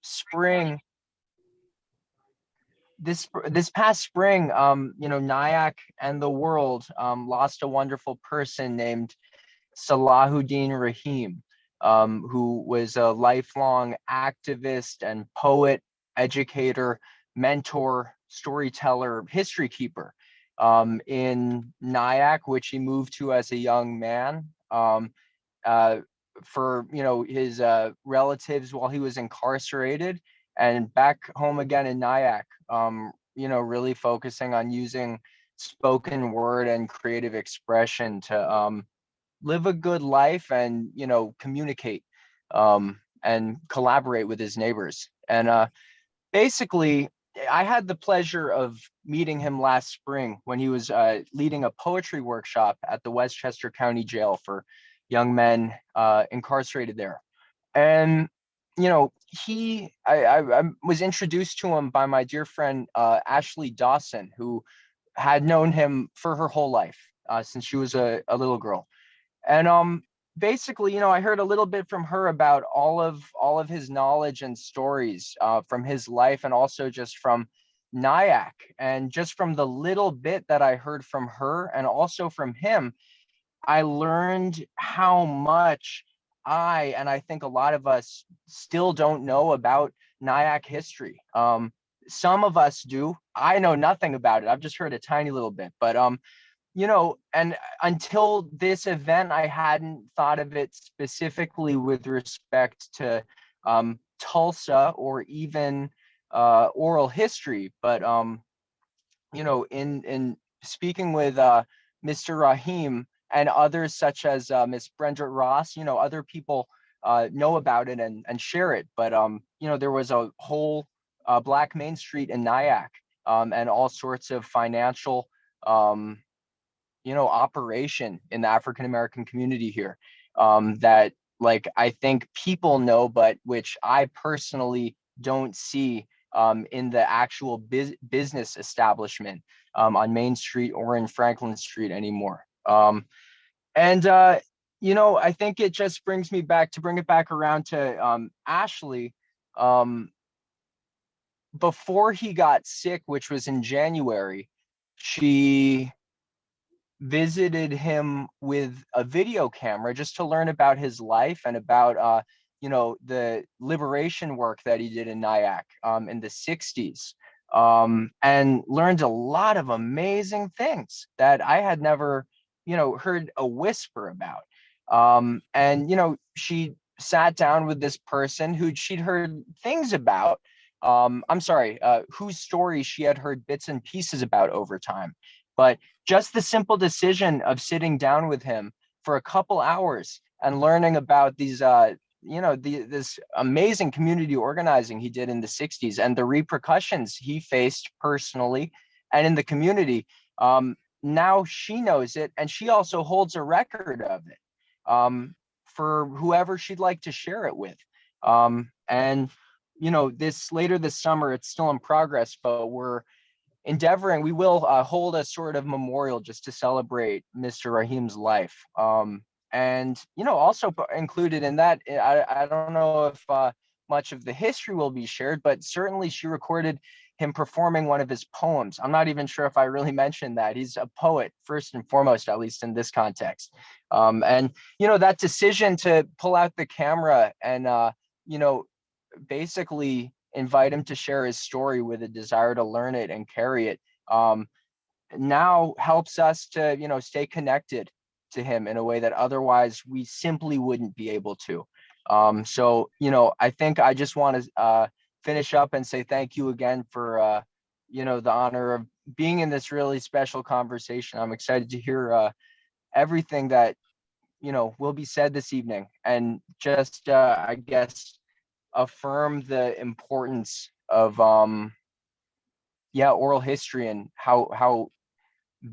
spring, this past spring, Nyack and the world lost a wonderful person named Salahuddin Rahim, who was a lifelong activist and poet, educator, mentor, storyteller, history keeper in Nyack, which he moved to as a young man. Uh, for his relatives while he was incarcerated, and back home again in Nyack, really focusing on using spoken word and creative expression to live a good life and communicate and collaborate with his neighbors. And basically, I had the pleasure of meeting him last spring when he was leading a poetry workshop at the Westchester County Jail for young men incarcerated there. And I was introduced to him by my dear friend Ashley Dawson, who had known him for her whole life since she was a little girl. And basically, I heard a little bit from her about all of his knowledge and stories from his life, and also just from Nyack. And just from the little bit that I heard from her and also from him, I learned how much and I think a lot of us still don't know about Nyack history. Some of us do. I know nothing about it. I've just heard a tiny little bit, but and until this event, I hadn't thought of it specifically with respect to Tulsa or even oral history. But in speaking with Mr. Rahim and others such as Miss Brenda Ross, other people know about it and share it. But there was a whole Black Main Street in Nyack, and all sorts of financial operation in the African American community here that, like, I think people know, but which I personally don't see in the actual business establishment on Main Street or in Franklin Street anymore. And I think it just brings me back to bring it back around to Ashley. Before he got sick, which was in January, she visited him with a video camera just to learn about his life and about the liberation work that he did in Nyack in the 60s, and learned a lot of amazing things that I had never heard a whisper about. And she sat down with this person who she'd heard things about, whose story she had heard bits and pieces about over time. But just the simple decision of sitting down with him for a couple hours and learning about these, this amazing community organizing he did in the 60s and the repercussions he faced personally and in the community. Now she knows it, and she also holds a record of it for whoever she'd like to share it with. And this later this summer, it's still in progress, but we will hold a sort of memorial just to celebrate Mr. Rahim's life. And also included in that, I don't know if much of the history will be shared, but certainly she recorded him performing one of his poems. I'm not even sure if I really mentioned that. He's a poet, first and foremost, at least in this context. And that decision to pull out the camera and basically invite him to share his story with a desire to learn it and carry it, now helps us to stay connected to him in a way that otherwise we simply wouldn't be able to. So I think I just want to finish up and say thank you again for the honor of being in this really special conversation. I'm excited to hear everything that will be said this evening, and just I guess affirm the importance of oral history and how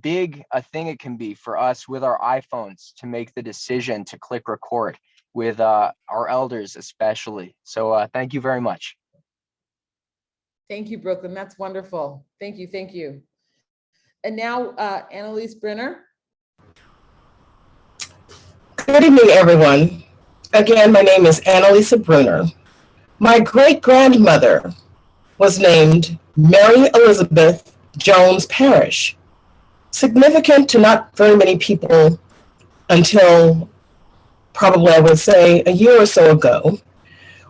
big a thing it can be for us with our iPhones to make the decision to click record with our elders especially. So thank you very much. Thank you, Brooklyn. That's wonderful. Thank you. Thank you. And now Annalise Brenner. Good evening, everyone. Again, my name is Annalisa Bruner. My great-grandmother was named Mary Elizabeth Jones Parrish, significant to not very many people until probably, I would say, a year or so ago,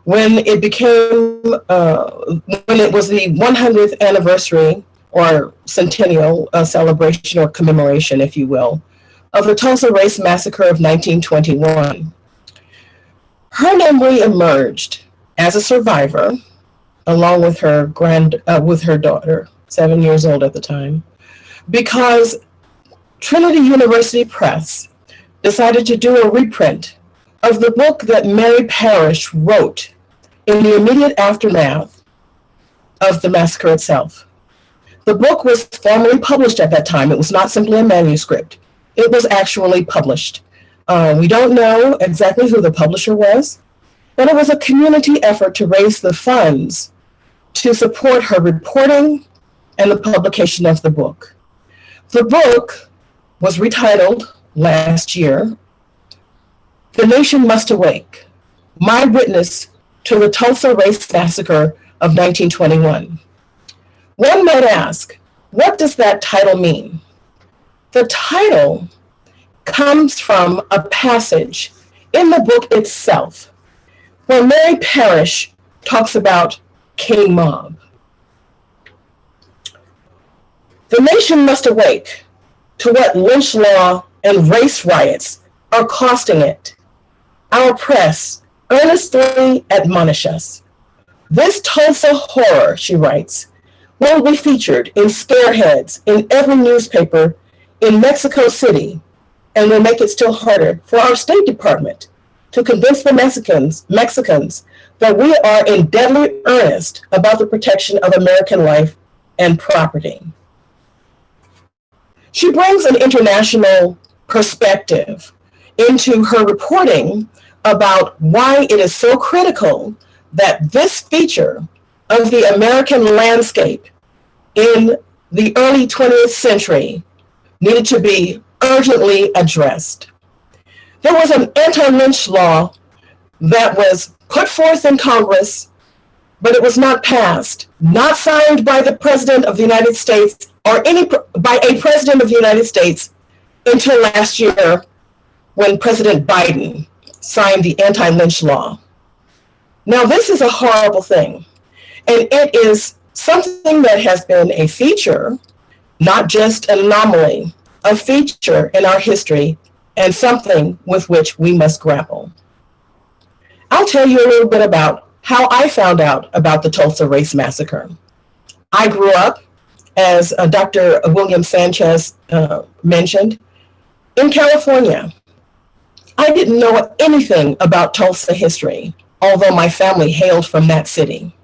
when it became, when it was the 100th anniversary or centennial celebration or commemoration, if you will, of the Tulsa Race Massacre of 1921. Her name reemerged as a survivor, along with her with her daughter, 7 years old at the time, because Trinity University Press decided to do a reprint of the book that Mary Parrish wrote in the immediate aftermath of the massacre itself. The book was formally published at that time. It was not simply a manuscript. It was actually published. We don't know exactly who the publisher was, but it was a community effort to raise the funds to support her reporting and the publication of the book. The book was retitled last year, "The Nation Must Awake, My Witness to the Tulsa Race Massacre of 1921. One might ask, what does that title mean? The title comes from a passage in the book itself, where Mary Parrish talks about King Mob. The nation must awake to what lynch law and race riots are costing it. Our press earnestly admonish us. This Tulsa horror, she writes, will be featured in scareheads in every newspaper in Mexico City, and will make it still harder for our State Department to convince the Mexicans that we are in deadly earnest about the protection of American life and property." She brings an international perspective into her reporting about why it is so critical that this feature of the American landscape in the early 20th century needed to be urgently addressed. There was an anti-lynch law that was put forth in Congress, but it was not passed, not signed by the President of the United States or by a President of the United States until last year when President Biden signed the anti-lynch law. Now, this is a horrible thing, and it is something that has been a feature, not just an anomaly, a feature in our history and something with which we must grapple. I'll tell you a little bit about how I found out about the Tulsa Race Massacre. I grew up, as Dr. William Sanchez mentioned, in California. I didn't know anything about Tulsa history, although my family hailed from that city.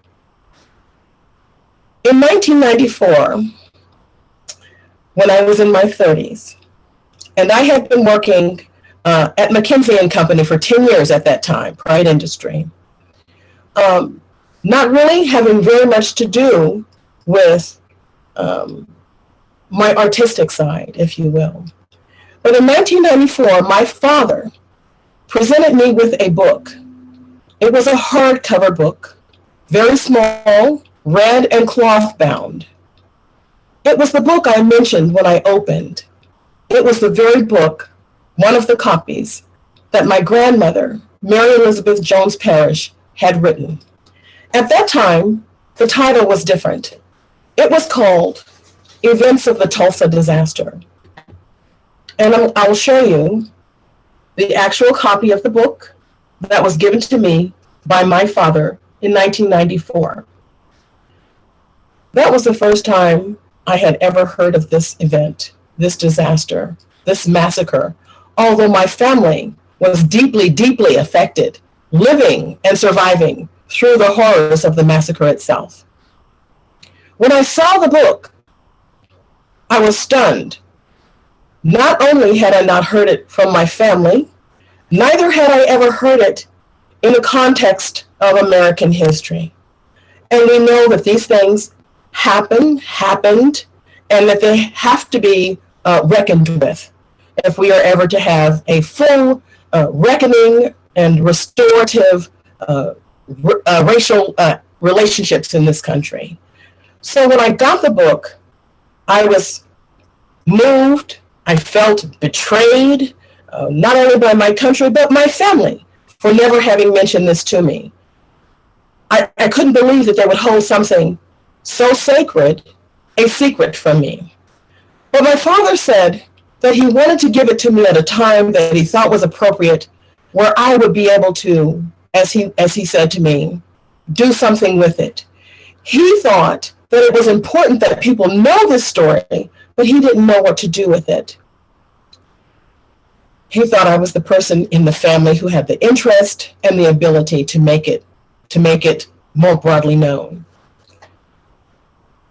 In 1994, when I was in my 30s, and I had been working at McKinsey & Company for 10 years at that time, Pride Industry, not really having very much to do with my artistic side, if you will. But in 1994, my father presented me with a book. It was a hardcover book, very small, red and cloth bound. It was the book I mentioned when I opened. It was the very book, one of the copies, that my grandmother, Mary Elizabeth Jones Parrish, had written. At that time, the title was different. It was called Events of the Tulsa Disaster. And I'll show you the actual copy of the book that was given to me by my father in 1994. That was the first time I had ever heard of this event, this disaster, this massacre, although my family was deeply, deeply affected, living and surviving through the horrors of the massacre itself. When I saw the book, I was stunned. Not only had I not heard it from my family, neither had I ever heard it in the context of American history. And we know that these things happened, and that they have to be reckoned with if we are ever to have a full reckoning and restorative racial relationships in this country. So when I got the book, I was moved. I felt betrayed, not only by my country, but my family for never having mentioned this to me. I couldn't believe that they would hold something so sacred a secret from me. But my father said that he wanted to give it to me at a time that he thought was appropriate, where I would be able to, as he said to me, do something with it. He thought that it was important that people know this story, but he didn't know what to do with it. He thought I was the person in the family who had the interest and the ability to make it more broadly known.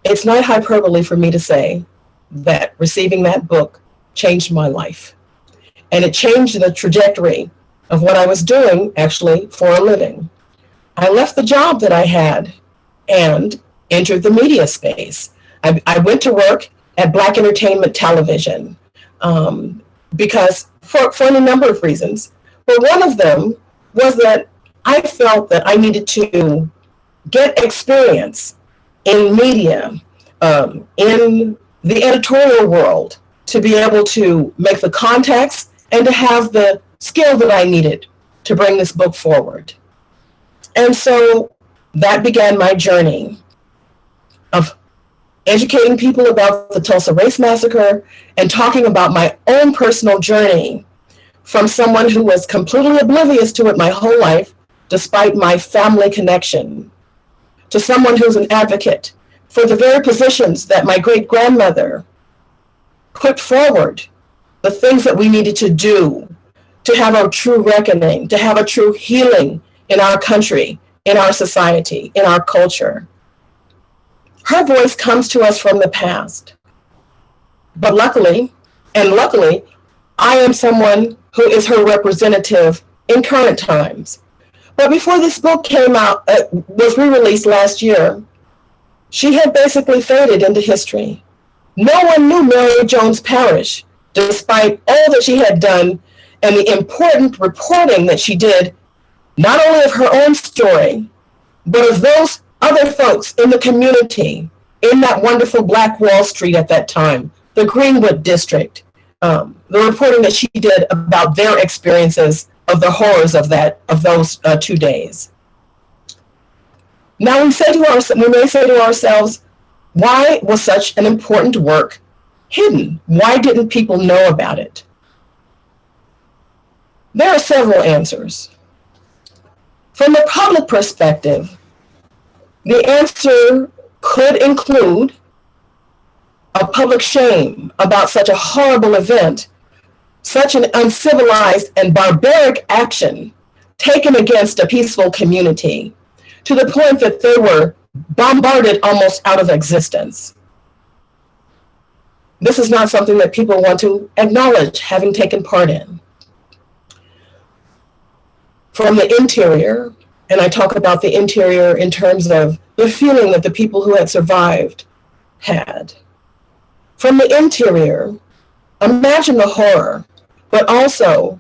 It's not hyperbole for me to say that receiving that book changed my life. And it changed the trajectory of what I was doing actually for a living. I left the job that I had and entered the media space. I went to work at Black Entertainment Television because for any number of reasons. But one of them was that I felt that I needed to get experience in media, in the editorial world, to be able to make the contacts and to have the skill that I needed to bring this book forward. And so that began my journey of educating people about the Tulsa Race Massacre and talking about my own personal journey from someone who was completely oblivious to it my whole life, despite my family connection, to someone who's an advocate for the very positions that my great-grandmother put forward, the things that we needed to do to have a true reckoning, to have a true healing in our country, in our society, in our culture. Her voice comes to us from the past. But luckily, I am someone who is her representative in current times. But before this book came out, was re-released last year, she had basically faded into history. No one knew Mary Jones Parrish, despite all that she had done and the important reporting that she did, not only of her own story, but of those other folks in the community, in that wonderful Black Wall Street at that time, the Greenwood District, the reporting that she did about their experiences of the horrors of those 2 days. Now we may say to ourselves, why was such an important work hidden? Why didn't people know about it? There are several answers. From a public perspective, the answer could include a public shame about such a horrible event, such an uncivilized and barbaric action taken against a peaceful community, to the point that they were bombarded almost out of existence. This is not something that people want to acknowledge having taken part in. From the interior, and I talk about the interior in terms of the feeling that the people who had survived had. From the interior, imagine the horror, but also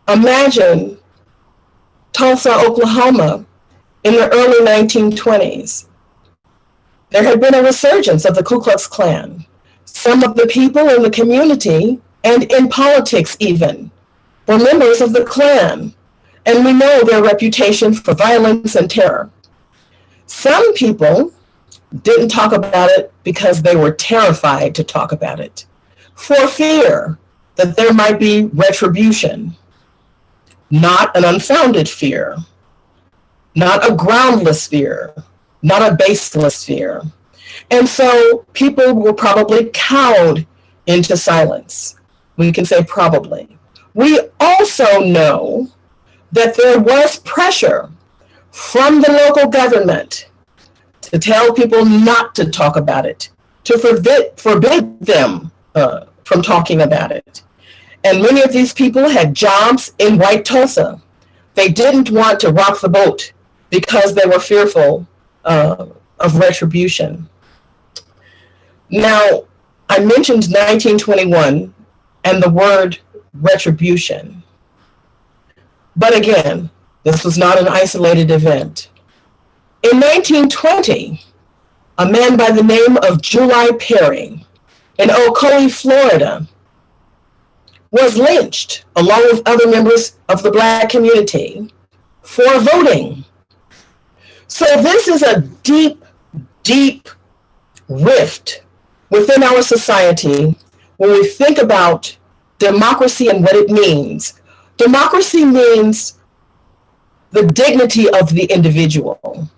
imagine Tulsa, Oklahoma in the early 1920s. There had been a resurgence of the Ku Klux Klan. Some of the people in the community and in politics even were members of the Klan, and we know their reputation for violence and terror. Some people didn't talk about it because they were terrified to talk about it, for fear that there might be retribution, not an unfounded fear, not a groundless fear, not a baseless fear. And so people were probably cowed into silence. We can say probably. We also know that there was pressure from the local government to tell people not to talk about it, to forbid them from talking about it. And many of these people had jobs in White Tulsa. They didn't want to rock the boat because they were fearful of retribution. Now, I mentioned 1921 and the word retribution. But again, this was not an isolated event. In 1920, a man by the name of July Perry in Ocoee, Florida, was lynched along with other members of the Black community for voting. So this is a deep, deep rift within our society when we think about democracy and what it means. Democracy means the dignity of the individual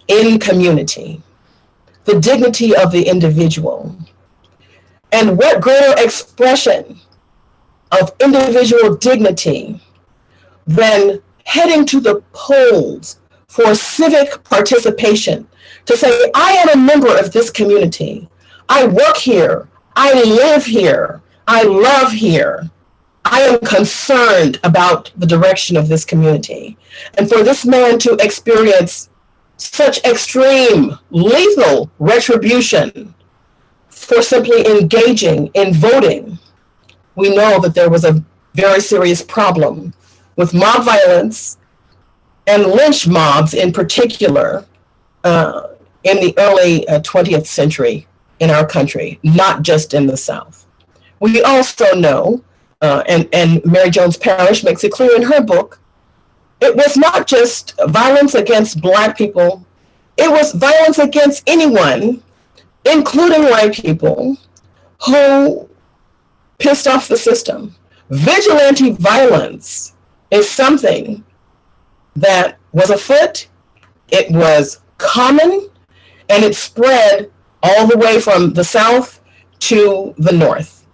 in community, the dignity of the individual. And what greater expression of individual dignity than heading to the polls for civic participation to say, I am a member of this community. I work here. I live here. I love here. I am concerned about the direction of this community. And for this man to experience such extreme, lethal retribution for simply engaging in voting, we know that there was a very serious problem with mob violence and lynch mobs in particular in the early 20th century in our country, not just in the South. We also know, and Mary Jones Parrish makes it clear in her book, it was not just violence against Black people, it was violence against anyone, including white people, who pissed off the system. Vigilante violence is something that was afoot, it was common, and it spread all the way from the South to the North.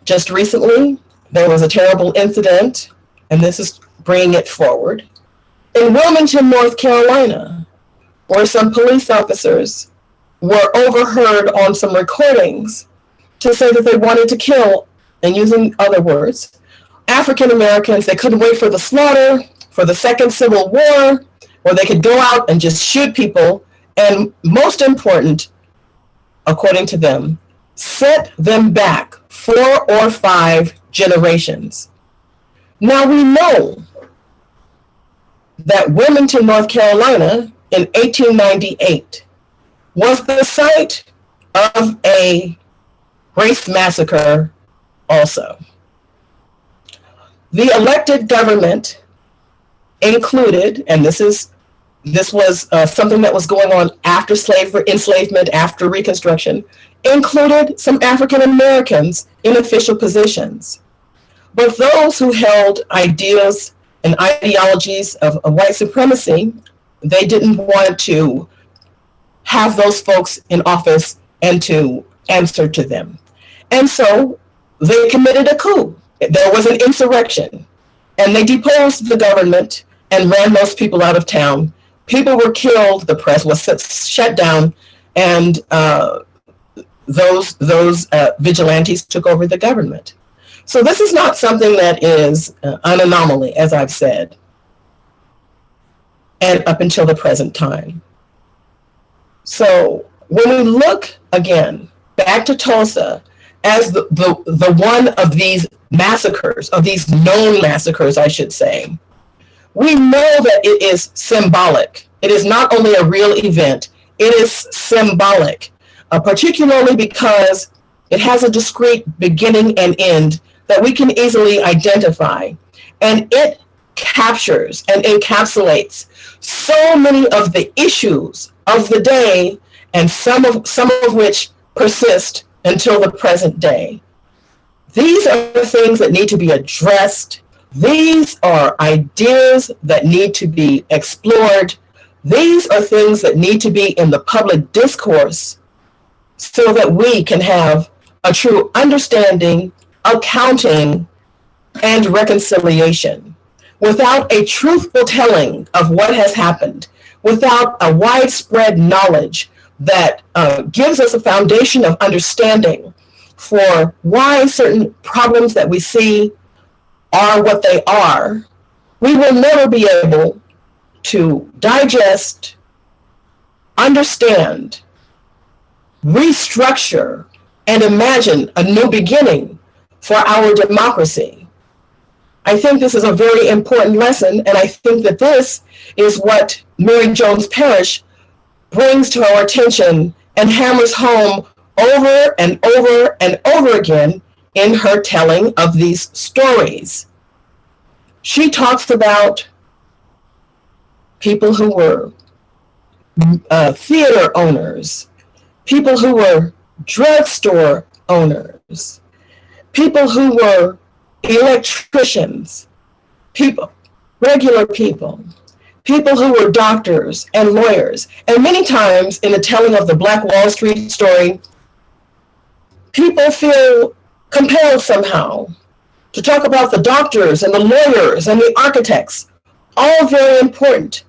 Just recently, there was a terrible incident, and this is bringing it forward, in Wilmington, North Carolina, where some police officers were overheard on some recordings to say that they wanted to kill, and using other words, African Americans. They couldn't wait for the slaughter, for the Second Civil War, where they could go out and just shoot people, and most important, according to them, set them back 4 or 5 generations. Now we know that Wilmington, North Carolina, in 1898 was the site of a race massacre also. The elected government included, and this was something that was going on after slavery, enslavement, after Reconstruction, included some African Americans in official positions. But those who held ideas and ideologies of white supremacy, they didn't want to have those folks in office and to answer to them. And so they committed a coup. There was an insurrection, and they deposed the government and ran those people out of town. People were killed, the press was shut down, and those vigilantes took over the government. So this is not something that is an anomaly, as I've said, and up until the present time. So when we look again back to Tulsa as the one of these massacres, of these known massacres, I should say, we know that it is symbolic. It is not only a real event, it is symbolic, particularly because it has a discrete beginning and end that we can easily identify. And it captures and encapsulates so many of the issues of the day, and some of which persist until the present day. These are the things that need to be addressed. These are ideas that need to be explored. These are things that need to be in the public discourse so that we can have a true understanding, accounting, and reconciliation. Without a truthful telling of what has happened, without a widespread knowledge that gives us a foundation of understanding for why certain problems that we see are what they are, we will never be able to digest, understand, restructure, and imagine a new beginning for our democracy. I think this is a very important lesson, and I think that this is what Mary Jones Parrish brings to our attention and hammers home over and over and over again in her telling of these stories. She talks about people who were theater owners, people who were drugstore owners, people who were electricians, people, regular people, people who were doctors and lawyers. And many times in the telling of the Black Wall Street story, people feel compelled somehow to talk about the doctors and the lawyers and the architects, all very important.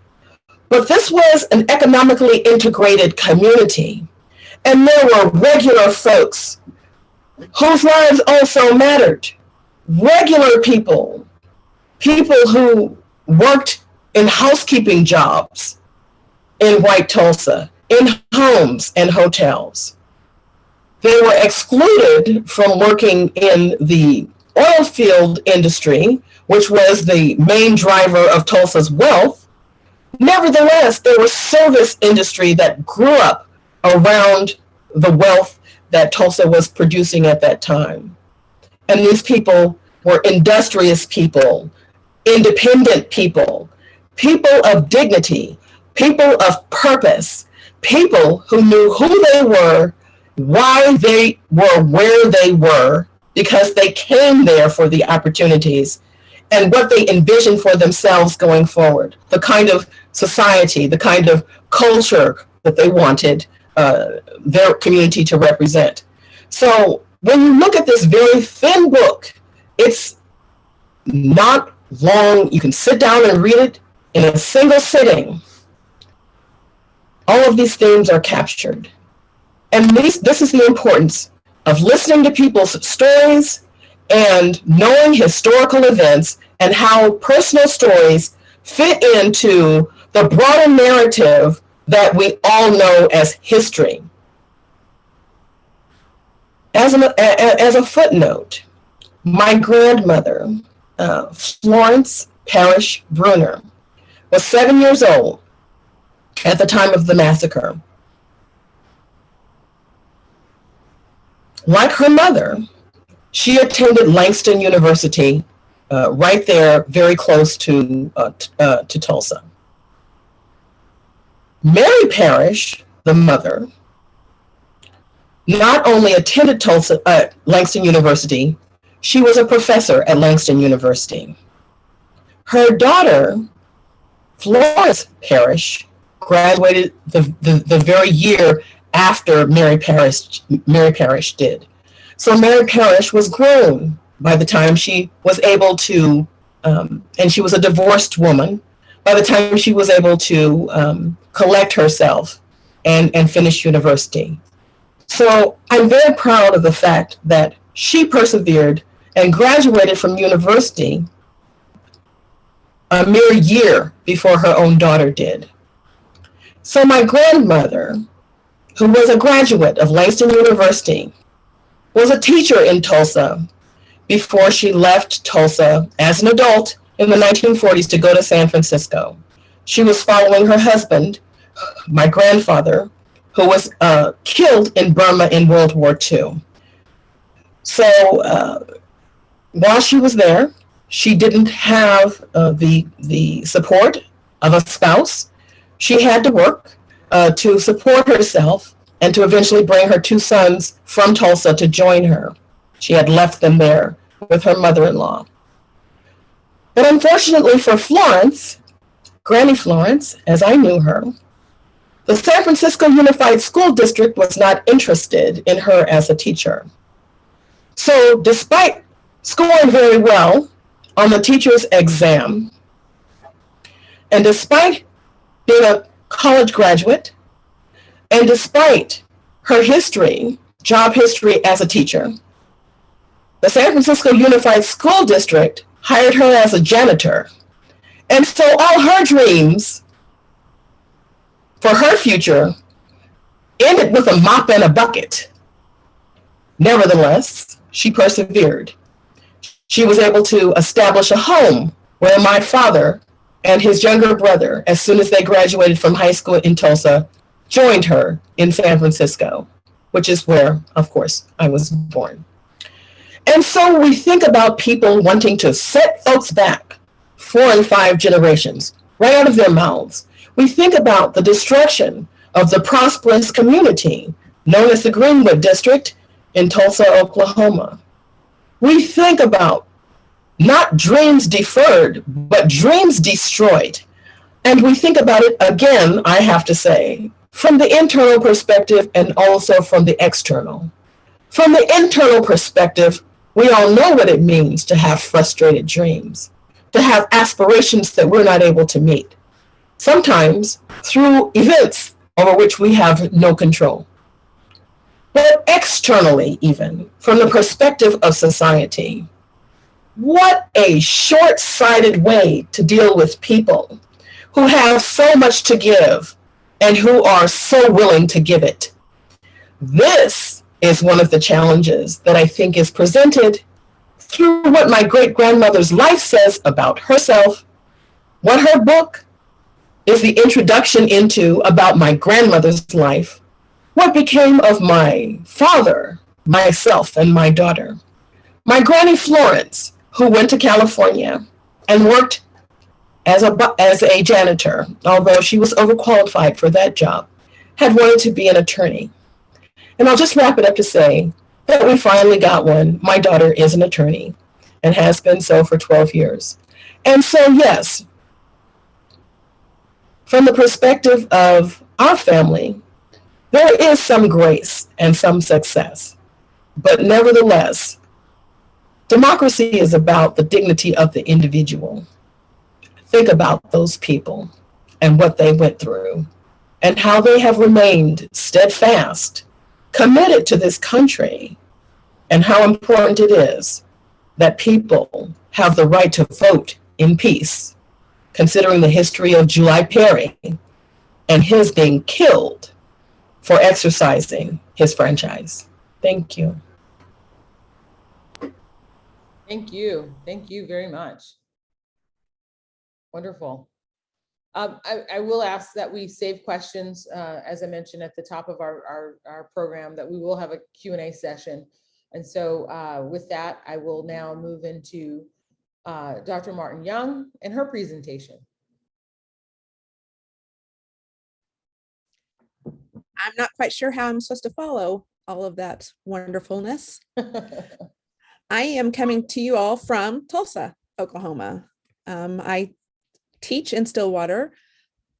But this was an economically integrated community. And there were regular folks whose lives also mattered. Regular people, people who worked in housekeeping jobs in White Tulsa, in homes and hotels. They were excluded from working in the oil field industry, which was the main driver of Tulsa's wealth. Nevertheless, there was service industry that grew up around the wealth that Tulsa was producing at that time. And these people were industrious people, independent people, people of dignity, people of purpose, people who knew who they were, why they were where they were, because they came there for the opportunities, and what they envisioned for themselves going forward, the kind of society, the kind of culture that they wanted their community to represent. So when you look at this very thin book, it's not long. You can sit down and read it in a single sitting. All of these themes are captured. And this is the importance of listening to people's stories and knowing historical events and how personal stories fit into the broader narrative that we all know as history. As a footnote, my grandmother, Florence Parrish Bruner, was 7 years old at the time of the massacre. Like her mother, she attended Langston University, right there, very close to Tulsa. Mary Parrish, the mother, not only attended Langston University, she was a professor at Langston University. Her daughter, Florence Parrish, graduated the very year after Mary Parrish did. So Mary Parrish was grown by the time she was able to, and she was a divorced woman, by the time she was able to collect herself and finish university. So I'm very proud of the fact that she persevered and graduated from university a mere year before her own daughter did. So my grandmother, who was a graduate of Langston University, was a teacher in Tulsa before she left Tulsa as an adult in the 1940s to go to San Francisco. She was following her husband, my grandfather, who was killed in Burma in World War II. So while she was there, she didn't have the support of a spouse. She had to work to support herself and to eventually bring her two sons from Tulsa to join her. She had left them there with her mother-in-law. But unfortunately for Florence, Granny Florence, as I knew her, the San Francisco Unified School District was not interested in her as a teacher. So despite scoring very well on the teacher's exam, and despite being a college graduate, and despite her history, job history as a teacher, the San Francisco Unified School District hired her as a janitor. And so all her dreams for her future ended with a mop and a bucket. Nevertheless, she persevered. She was able to establish a home where my father and his younger brother, as soon as they graduated from high school in Tulsa, joined her in San Francisco, which is where, of course, I was born. And so we think about people wanting to set folks back 4 and 5 generations right out of their mouths. We think about the destruction of the prosperous community known as the Greenwood District in Tulsa, Oklahoma. We think about not dreams deferred, but dreams destroyed. And we think about it again, I have to say, from the internal perspective and also from the external. From the internal perspective, we all know what it means to have frustrated dreams, to have aspirations that we're not able to meet, sometimes through events over which we have no control. But externally, even from the perspective of society, what a short-sighted way to deal with people who have so much to give and who are so willing to give it. This is one of the challenges that I think is presented through what my great-grandmother's life says about herself, what her book is the introduction into about my grandmother's life, what became of my father, myself, and my daughter. My Granny Florence, who went to California and worked as a janitor, although she was overqualified for that job, had wanted to be an attorney. And I'll just wrap it up to say that we finally got one. My daughter is an attorney and has been so for 12 years. And so, yes, from the perspective of our family, there is some grace and some success. But nevertheless, democracy is about the dignity of the individual. Think about those people and what they went through and how they have remained steadfast, committed to this country, and how important it is that people have the right to vote in peace, considering the history of July Perry and his being killed for exercising his franchise. Thank you. Thank you. Thank you very much. Wonderful. I will ask that we save questions, as I mentioned at the top of our program, that we will have a Q&A session. And so with that, I will now move into Dr. Martin Young and her presentation. I'm not quite sure how I'm supposed to follow all of that wonderfulness. I am coming to you all from Tulsa, Oklahoma. I teach in Stillwater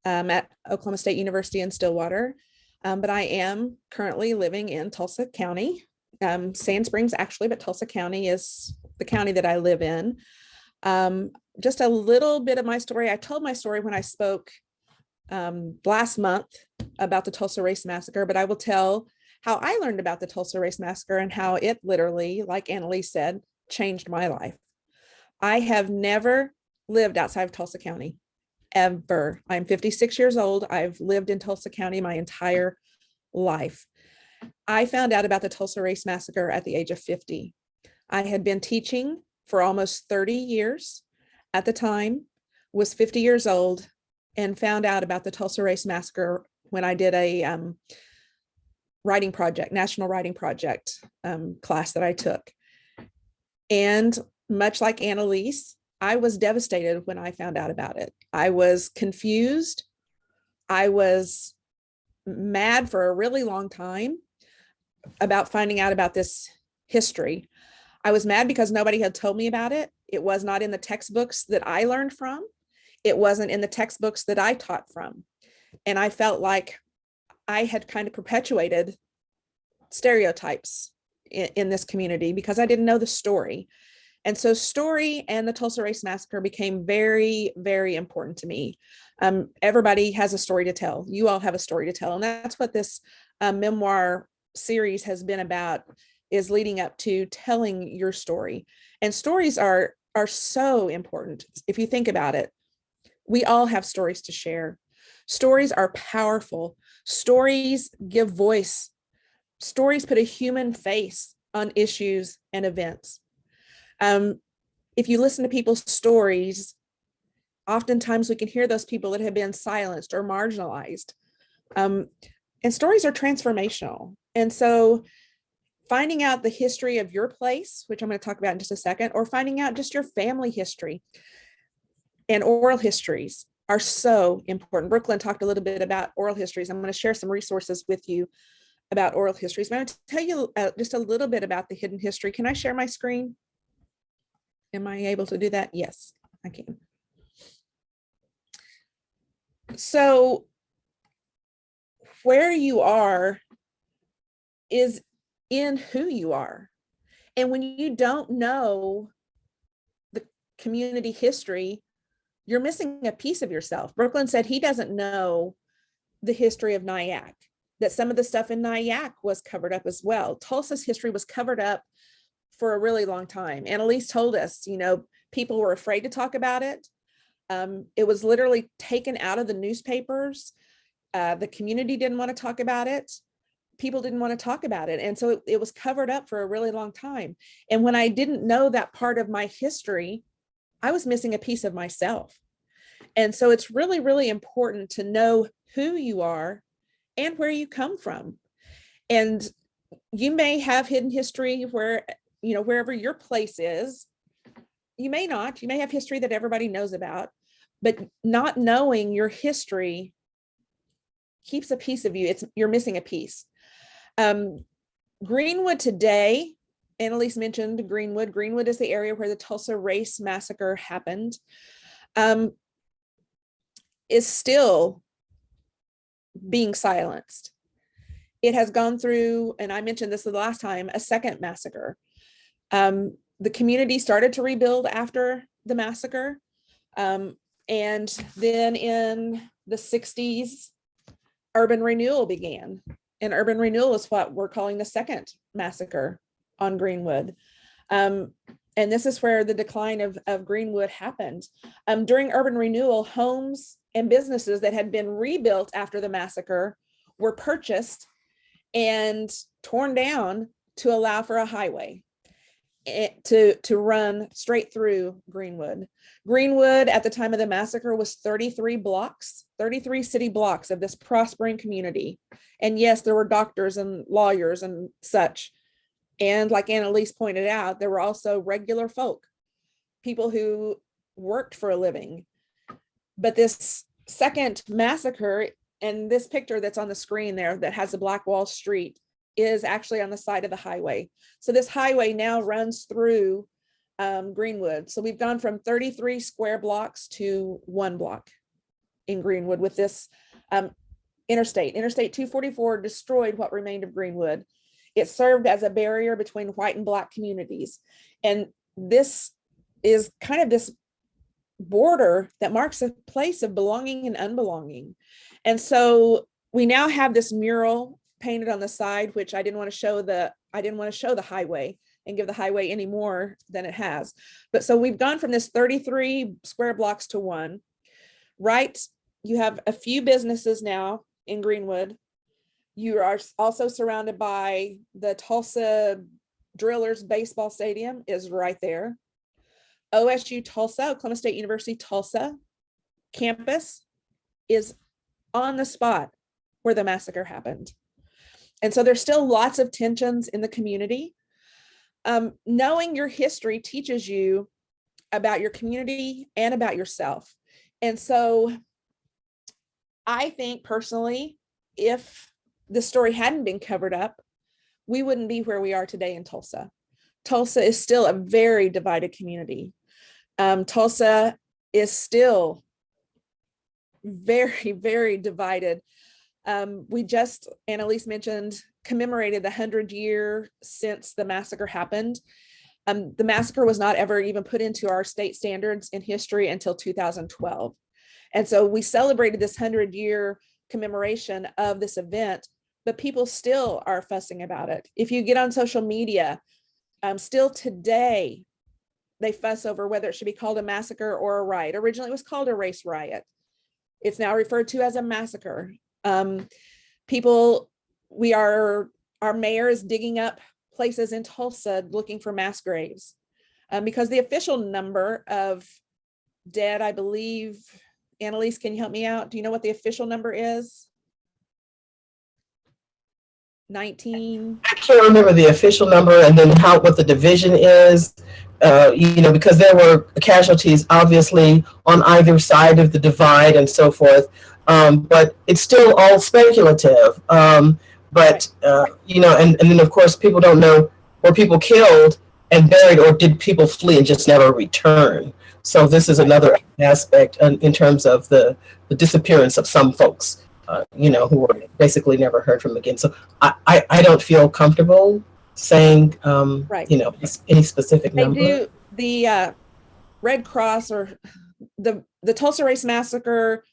at Oklahoma State University in Stillwater, but I am currently living in Tulsa County, Sand Springs actually, but Tulsa County is the county that I live in. Just a little bit of my story. I told my story when I spoke last month about the Tulsa Race Massacre, but I will tell how I learned about the Tulsa Race Massacre and how it literally, like Annalise said, changed my life. I have never lived outside of Tulsa County, ever. I'm 56 years old. I've lived in Tulsa County my entire life. I found out about the Tulsa Race Massacre at the age of 50. I had been teaching for almost 30 years at the time, was 50 years old, and found out about the Tulsa Race Massacre when I did a writing project, national writing project class that I took. And much like Annalise, I was devastated when I found out about it. I was confused. I was mad for a really long time about finding out about this history. I was mad because nobody had told me about it. It was not in the textbooks that I learned from. It wasn't in the textbooks that I taught from. And I felt like I had kind of perpetuated stereotypes in this community because I didn't know the story. And so story and the Tulsa Race Massacre became very, very important to me. Everybody has a story to tell. You all have a story to tell. And that's what this memoir series has been about, is leading up to telling your story. And stories are so important. If you think about it, we all have stories to share. Stories are powerful. Stories give voice. Stories put a human face on issues and events. if you listen to people's stories, oftentimes we can hear those people that have been silenced or marginalized. And stories are transformational. And so finding out the history of your place, which I'm going to talk about in just a second, or finding out just your family history and oral histories are so important. Brooklyn talked a little bit about oral histories. I'm going to share some resources with you about oral histories, but I'm going to tell you just a little bit about the hidden history. Can I share my screen? Am I able to do that? Yes, I can. So where you are is in who you are. And when you don't know the community history, you're missing a piece of yourself. Brooklyn said he doesn't know the history of Nyack, that some of the stuff in Nyack was covered up as well. Tulsa's history was covered up for a really long time. Annalise told us, you know, people were afraid to talk about it. It was literally taken out of the newspapers. The community didn't want to talk about it. People didn't want to talk about it. And so it was covered up for a really long time. And when I didn't know that part of my history, I was missing a piece of myself. And so it's really, really important to know who you are and where you come from. And you may have hidden history where, you know, wherever your place is. You may not. You may have history that everybody knows about, but not knowing your history keeps a piece of you. You're missing a piece. Greenwood today, Annalise mentioned Greenwood. Greenwood is the area where the Tulsa Race Massacre happened. Is still being silenced. It has gone through, and I mentioned this the last time, a second massacre. The community started to rebuild after the massacre. And then in the 60s, urban renewal began. And urban renewal is what we're calling the second massacre on Greenwood. And this is where the decline of Greenwood happened. During urban renewal, homes and businesses that had been rebuilt after the massacre were purchased and torn down to allow for a highway to run straight through Greenwood. Greenwood at the time of the massacre was 33 city blocks of this prospering community. And yes, there were doctors and lawyers and such. And like Annalise pointed out, there were also regular folk, people who worked for a living. But this second massacre, and this picture that's on the screen there that has the Black Wall Street, is actually on the side of the highway. So this highway now runs through Greenwood. So we've gone from 33 square blocks to 1 block in Greenwood with this interstate. Interstate 244 destroyed what remained of Greenwood. It served as a barrier between white and Black communities. And this is kind of this border that marks a place of belonging and unbelonging. And so we now have this mural painted on the side, which I didn't want to show the highway and give the highway any more than it has. But so we've gone from this 33 square blocks to 1. Right, you have a few businesses now in Greenwood. You are also surrounded by the Tulsa Drillers baseball stadium is right there. OSU Tulsa, Oklahoma State University Tulsa campus is on the spot where the massacre happened. And so there's still lots of tensions in the community. Knowing your history teaches you about your community and about yourself. And so I think personally, if the story hadn't been covered up, we wouldn't be where we are today in Tulsa. Tulsa is still a very divided community. Tulsa is still very, very divided. We just, Annalise mentioned, commemorated the 100-year since the massacre happened. The massacre was not ever even put into our state standards in history until 2012. And so we celebrated this 100-year commemoration of this event, but people still are fussing about it. If you get on social media, still today, they fuss over whether it should be called a massacre or a riot. Originally, it was called a race riot. It's now referred to as a massacre. Our mayor is digging up places in Tulsa looking for mass graves. because the official number of dead, I believe, Annalise, can you help me out? Do you know what the official number is? 19. I can't remember the official number and then what the division is, because there were casualties obviously on either side of the divide and so forth. But it's still all speculative. And then of course people don't know, were people killed and buried, or did people flee and just never return? So this is another aspect in terms of the disappearance of some folks. Who were basically never heard from again. So I don't feel comfortable saying, any specific They number. do the Red Cross or the Tulsa Race Massacre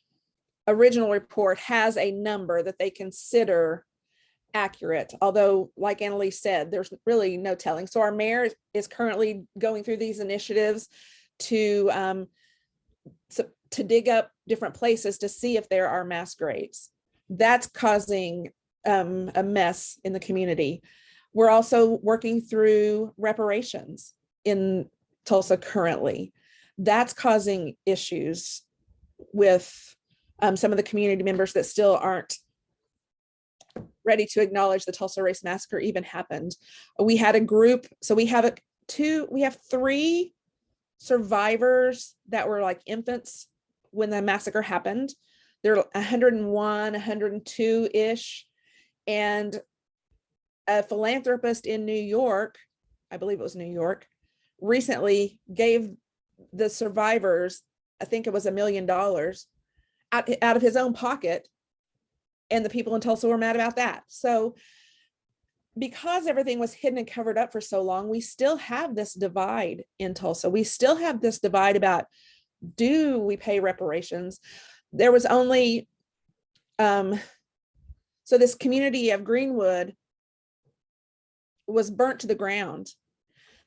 original report has a number that they consider accurate. Although, like Annalise said, there's really no telling. So our mayor is currently going through these initiatives to dig up different places to see if there are mass graves. That's causing a mess in the community. We're also working through reparations in Tulsa currently. That's causing issues with some of the community members that still aren't ready to acknowledge the Tulsa Race Massacre even happened. We had a group, so we have 3 survivors that were like infants when the massacre happened. They're 101, 102-ish. And a philanthropist in New York, I believe it was New York, recently gave the survivors, I think it was $1 million out of his own pocket. And the people in Tulsa were mad about that. So because everything was hidden and covered up for so long, we still have this divide in Tulsa. We still have this divide about, do we pay reparations? There was only, so this community of Greenwood was burnt to the ground.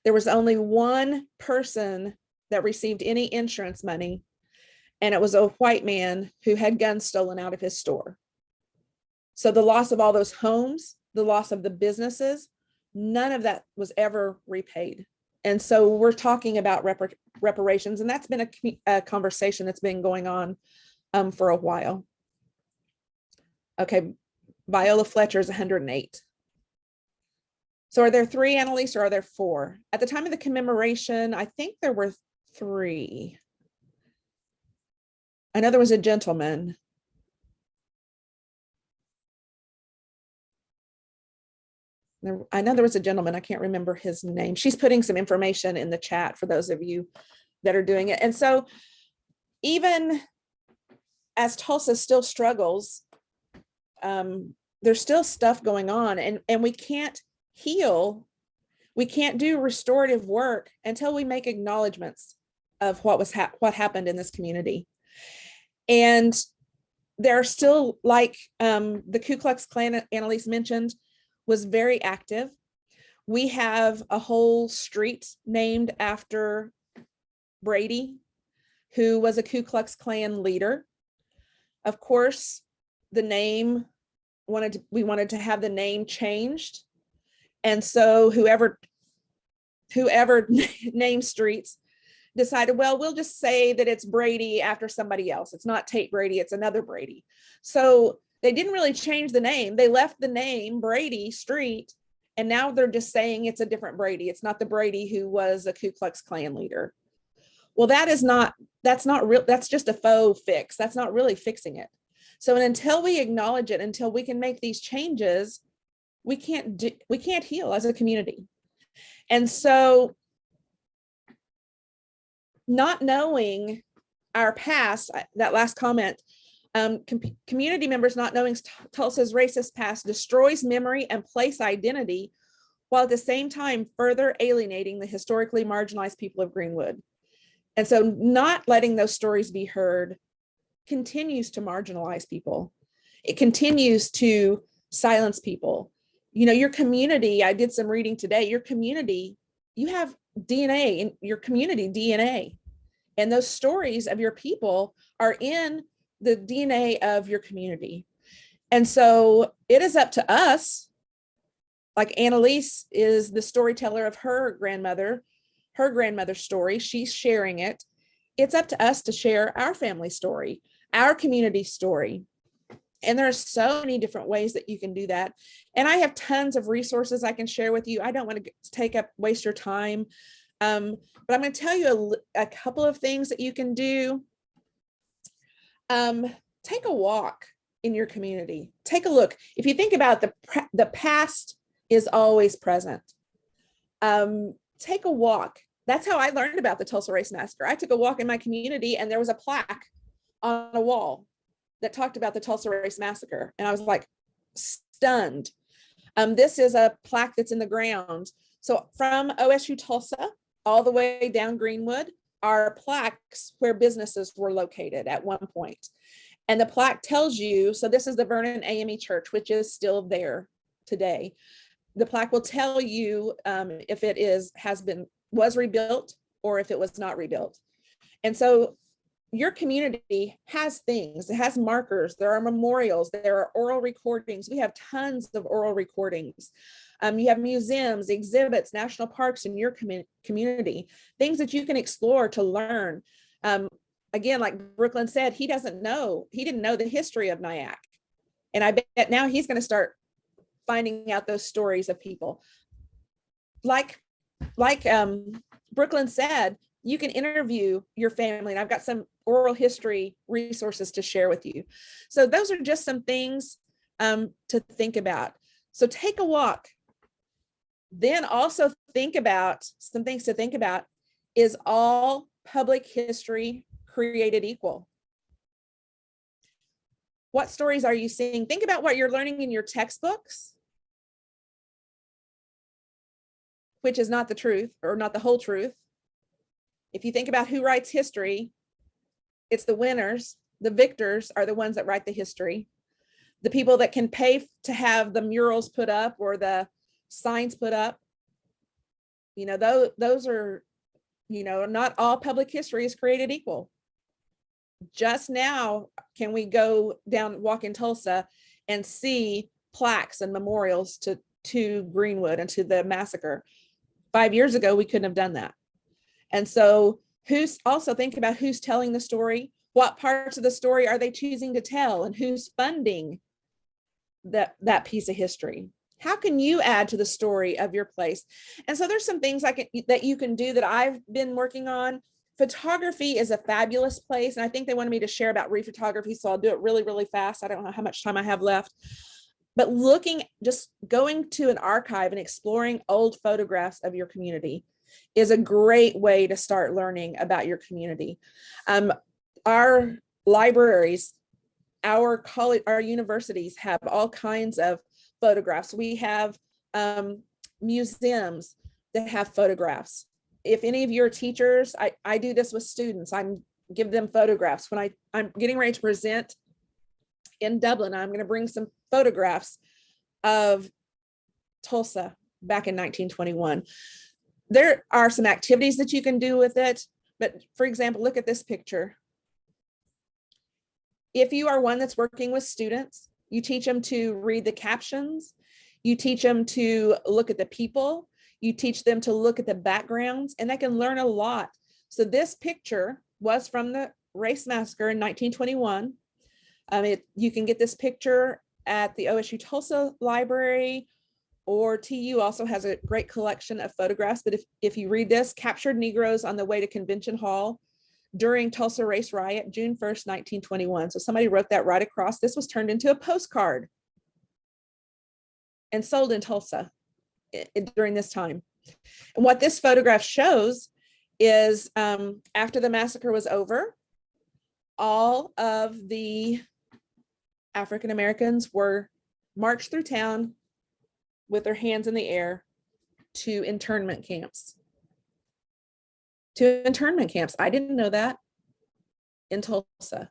There was only one person that received any insurance money, and it was a white man who had guns stolen out of his store. So the loss of all those homes, the loss of the businesses, none of that was ever repaid. And so we're talking about reparations, and that's been a conversation that's been going on for a while. Okay, Viola Fletcher is 108. So are there 3, Annalise, or are there 4? At the time of the commemoration, I think there were 3. I know there was a gentleman. I know there was a gentleman, I can't remember his name. She's putting some information in the chat for those of you that are doing it. And so even as Tulsa still struggles, there's still stuff going on, and we can't heal. We can't do restorative work until we make acknowledgements of what happened in this community. And there are still, like the Ku Klux Klan Annalise mentioned, was very active. We have a whole street named after Brady, who was a Ku Klux Klan leader. Of course, the name we wanted to have the name changed. And so whoever named streets decided, well, we'll just say that it's Brady after somebody else. It's not Tate Brady, it's another Brady. So they didn't really change the name. They left the name Brady Street, and now they're just saying it's a different Brady. It's not the Brady who was a Ku Klux Klan leader. Well, that's not real. That's just a faux fix. That's not really fixing it. So until we acknowledge it, until we can make these changes, we can't heal as a community. And so not knowing our past, that last comment, community members not knowing Tulsa's racist past destroys memory and place identity, while at the same time further alienating the historically marginalized people of Greenwood. And so not letting those stories be heard continues to marginalize people. It continues to silence people. You know, your community, I did some reading today, your community, you have DNA in your community DNA. And those stories of your people are in the DNA of your community. And so it is up to us, like Annalise is the storyteller of her grandmother, her grandmother's story. She's sharing it. It's up to us to share our family story, our community story. And there are so many different ways that you can do that. And I have tons of resources I can share with you. I don't want to waste your time. But I'm going to tell you a couple of things that you can do. Take a walk in your community. Take a look. If you think about the past is always present. Take a walk. That's how I learned about the Tulsa Race Massacre. I took a walk in my community and there was a plaque on a wall that talked about the Tulsa Race Massacre. And I was like stunned. This is a plaque that's in the ground. So from OSU Tulsa all the way down Greenwood are plaques where businesses were located at one point. And the plaque tells you, so this is the Vernon AME Church, which is still there today. The plaque will tell you if it was rebuilt or if it was not rebuilt. And so your community has things, it has markers, there are memorials, there are oral recordings. We have tons of oral recordings. You have museums, exhibits, national parks in your community, things that you can explore to learn. Again, like Brooklyn said, he didn't know the history of Nyack. And I bet now he's going to start finding out those stories of people. Like Brooklyn said, you can interview your family, and I've got some oral history resources to share with you. So those are just some things to think about. So take a walk. Then also think about some things to think about. Is all public history created equal? What stories are you seeing? Think about what you're learning in your textbooks, which is not the truth or not the whole truth. If you think about who writes history, it's the winners. The victors are the ones that write the history. The people that can pay to have the murals put up or the signs put up, those are, not all public history is created equal. Just now, can we walk in Tulsa and see plaques and memorials to Greenwood and to the massacre? 5 years ago, we couldn't have done that. And so think about who's telling the story, what parts of the story are they choosing to tell, and who's funding that piece of history. How can you add to the story of your place? And so there's some things that you can do that I've been working on. Photography is a fabulous place. And I think they wanted me to share about rephotography. So I'll do it really, really fast. I don't know how much time I have left. But just going to an archive and exploring old photographs of your community is a great way to start learning about your community. Our libraries, our college, our universities have all kinds of photographs. We have museums that have photographs. If any of your teachers, I do this with students, give them photographs. When I'm getting ready to present in Dublin, I'm going to bring some photographs of Tulsa back in 1921. There are some activities that you can do with it, but for example, look at this picture. If you are one that's working with students, you teach them to read the captions, you teach them to look at the people, you teach them to look at the backgrounds, and they can learn a lot. So this picture was from the Race Massacre in 1921. You can get this picture at the OSU Tulsa Library, or TU also has a great collection of photographs. But if you read this, captured Negroes on the way to Convention Hall during Tulsa Race Riot, June 1st, 1921. So somebody wrote that right across. This was turned into a postcard and sold in Tulsa during this time. And what this photograph shows is after the massacre was over, all of the African Americans were marched through town with their hands in the air to internment camps. I didn't know that in Tulsa.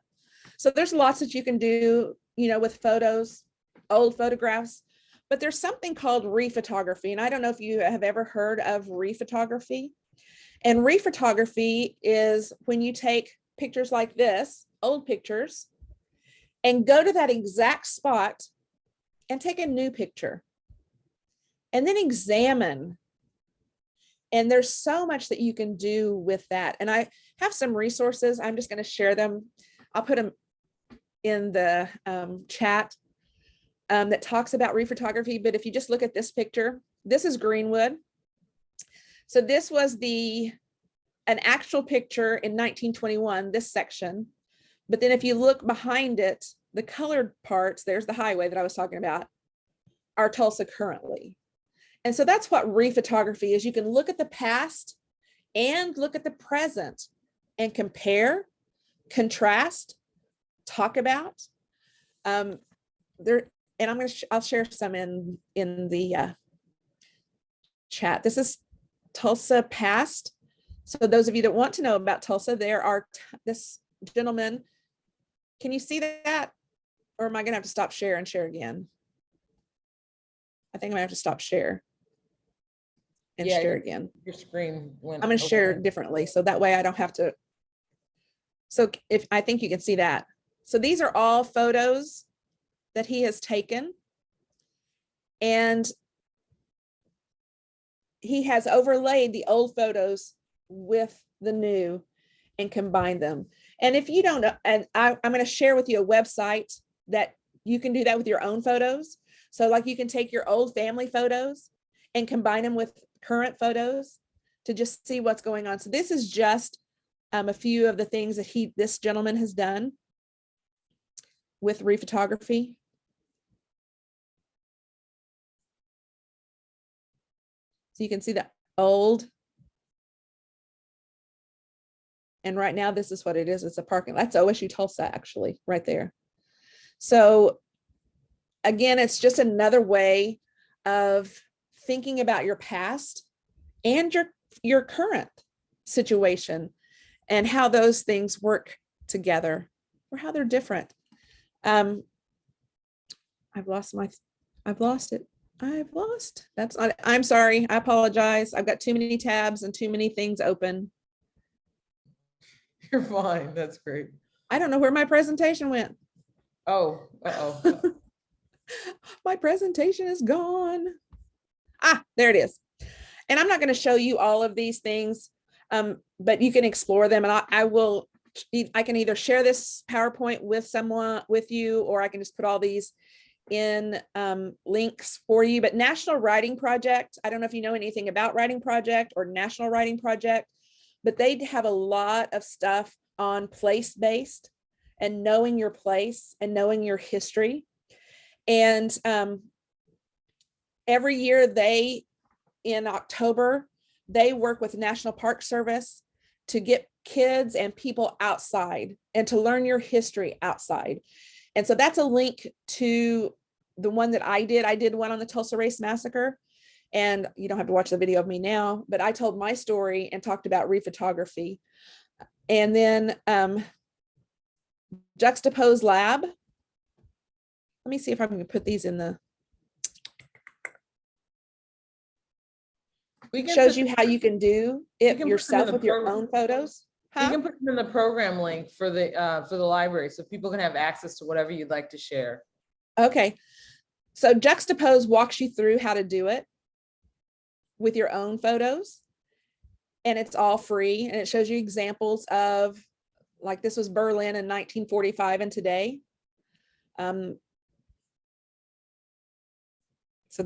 So there's lots that you can do, with photos, old photographs, but there's something called rephotography. And I don't know if you have ever heard of rephotography. And rephotography is when you take pictures like this, old pictures, and go to that exact spot and take a new picture. And then examine And there's so much that you can do with that. And I have some resources. I'm just going to share them. I'll put them in the chat that talks about rephotography. But if you just look at this picture, this is Greenwood. So this was an actual picture in 1921, this section. But then if you look behind it, the colored parts, there's the highway that I was talking about, are Tulsa currently. And so that's what rephotography is. You can look at the past and look at the present and compare, contrast, talk about. And I'll share some in the chat. This is Tulsa past. So those of you that want to know about Tulsa, there are this gentleman. Can you see that? Or am I gonna have to stop share and share again? I think I'm gonna have to stop share and Yeah, share again. Your screen went. I'm gonna share over. differently, so that way I don't have to. So if I think you can see that. So these are all photos that he has taken. And he has overlaid the old photos with the new and combined them. And if you don't know, and I'm going to share with you a website that you can do that with your own photos. So like you can take your old family photos and combine them with current photos to just see what's going on. So this is just a few of the things that this gentleman has done with rephotography. So you can see the old. And right now, this is what it is. It's a parking lot. That's OSU Tulsa, actually, right there. So again, it's just another way of thinking about your past and your current situation and how those things work together or how they're different. I've lost it. That's not, I'm sorry. I apologize. I've got too many tabs and too many things open. You're fine. That's great. I don't know where my presentation went. Oh, uh-oh. My presentation is gone. Ah, there it is. And I'm not going to show you all of these things, but you can explore them. And I can either share this PowerPoint with you, or I can just put all these in links for you. But National Writing Project, I don't know if you know anything about Writing Project or National Writing Project, but they have a lot of stuff on place-based and knowing your place and knowing your history. And every year in October, they work with National Park Service to get kids and people outside and to learn your history outside. And so that's a link to the one that I did. I did one on the Tulsa Race Massacre. And you don't have to watch the video of me now, but I told my story and talked about rephotography. And then Juxtapose Lab. Let me see if I can put these in the. It shows you how you can do it yourself with your own photos. You can put them in the program link for the library so people can have access to whatever you'd like to share. Okay. So Juxtapose walks you through how to do it with your own photos, and it's all free, and it shows you examples of, like, this was Berlin in 1945 and today. So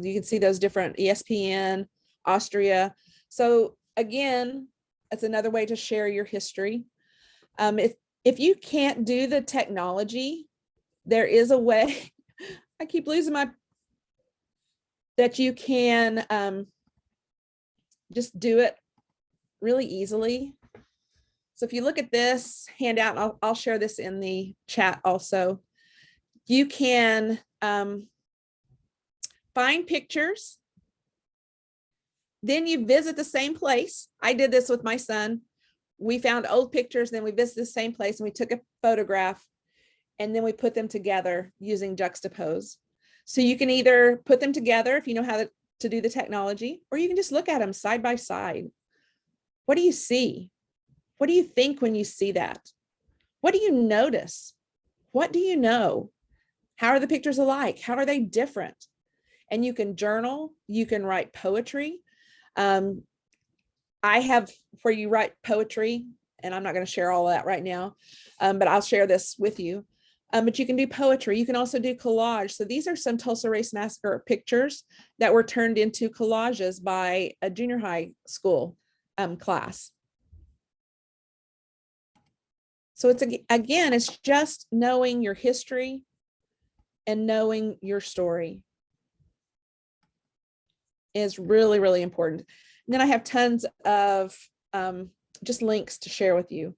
you can see those different ESPN, Austria. So again, it's another way to share your history. If you can't do the technology, there is a way. I keep losing that you can just do it really easily. So if you look at this handout, and I'll share this in the chat also, you can find pictures. Then you visit the same place. I did this with my son. We found old pictures, then we visited the same place and we took a photograph, and then we put them together using Juxtapose. So you can either put them together if you know how to do the technology, or you can just look at them side by side. What do you see? What do you think when you see that? What do you notice? What do you know? How are the pictures alike? How are they different? And you can journal, you can write poetry. I have where you write poetry, and I'm not going to share all of that right now, but I'll share this with you. But you can do poetry. You can also do collage. So these are some Tulsa Race Massacre pictures that were turned into collages by a junior high school class. So it's, again, it's just knowing your history and knowing your story is really, really important. And then I have tons of just links to share with you.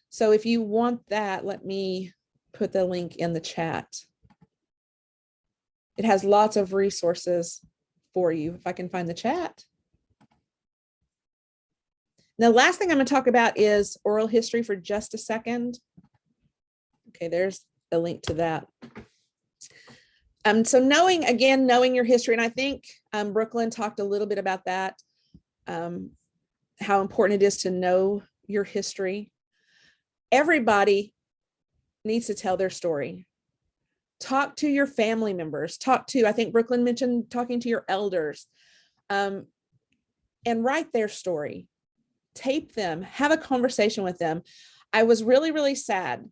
So if you want that, let me put the link in the chat. It has lots of resources for you. If I can find the chat. The last thing I'm going to talk about is oral history for just a second. Okay, there's a link to that. So knowing your history, and I think Brooklyn talked a little bit about that, how important it is to know your history. Everybody needs to tell their story. Talk to your family members. I think Brooklyn mentioned talking to your elders, and write their story. Tape them, have a conversation with them. I was really, really sad.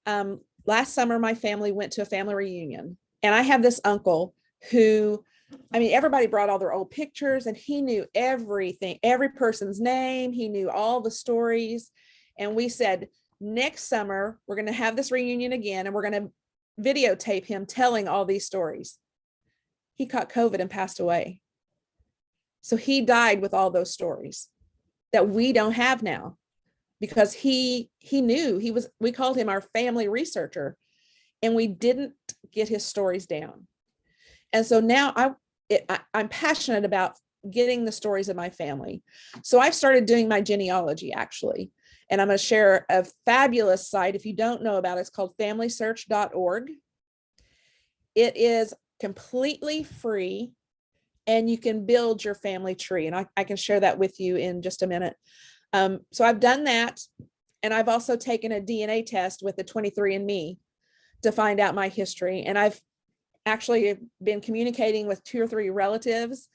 Last summer, my family went to a family reunion, and I have this uncle who, I mean, everybody brought all their old pictures, and he knew everything, every person's name. He knew all the stories. And we said, next summer, we're going to have this reunion again, and we're going to videotape him telling all these stories. He caught COVID and passed away. So he died with all those stories that we don't have now, because he knew, we called him our family researcher, and we didn't get his stories down. And so now I'm passionate about getting the stories of my family. So I've started doing my genealogy, actually, and I'm going to share a fabulous site. If you don't know about it, it's called familysearch.org. It is completely free, and you can build your family tree. And I can share that with you in just a minute. So I've done that. And I've also taken a DNA test with the 23andMe to find out my history. And I've actually been communicating with 2 or 3 relatives.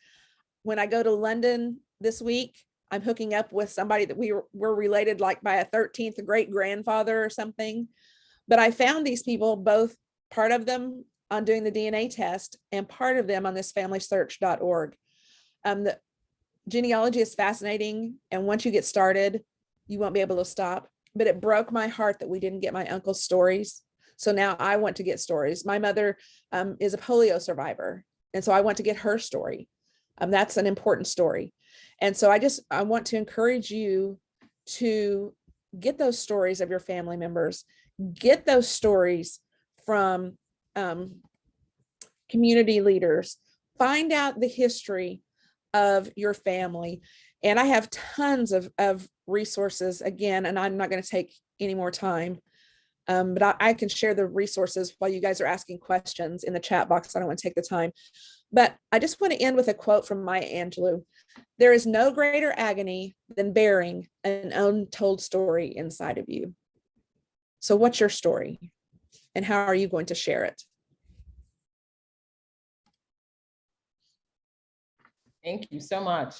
When I go to London this week, I'm hooking up with somebody that we were related like by a 13th great grandfather or something. But I found these people, both part of them on doing the DNA test and part of them on this familysearch.org. The genealogy is fascinating. And once you get started, you won't be able to stop. But it broke my heart that we didn't get my uncle's stories. So now I want to get stories. My mother is a polio survivor. And so I want to get her story. That's an important story. And so I want to encourage you to get those stories of your family members, get those stories from community leaders, find out the history of your family. And I have tons of resources again, and I'm not going to take any more time, but I can share the resources while you guys are asking questions in the chat box. I don't want to take the time, but I just want to end with a quote from Maya Angelou. There is no greater agony than bearing an untold story inside of you. So what's your story? And how are you going to share it? Thank you so much.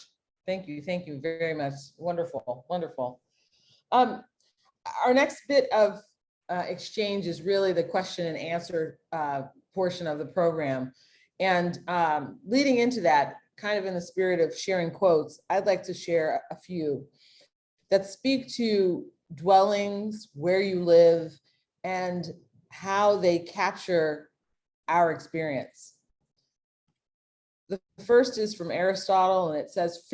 Thank you very much. Wonderful, wonderful. Our next bit of exchange is really the question and answer portion of the program. And leading into that, kind of in the spirit of sharing quotes, I'd like to share a few that speak to dwellings, where you live, and how they capture our experience. The first is from Aristotle, and it says,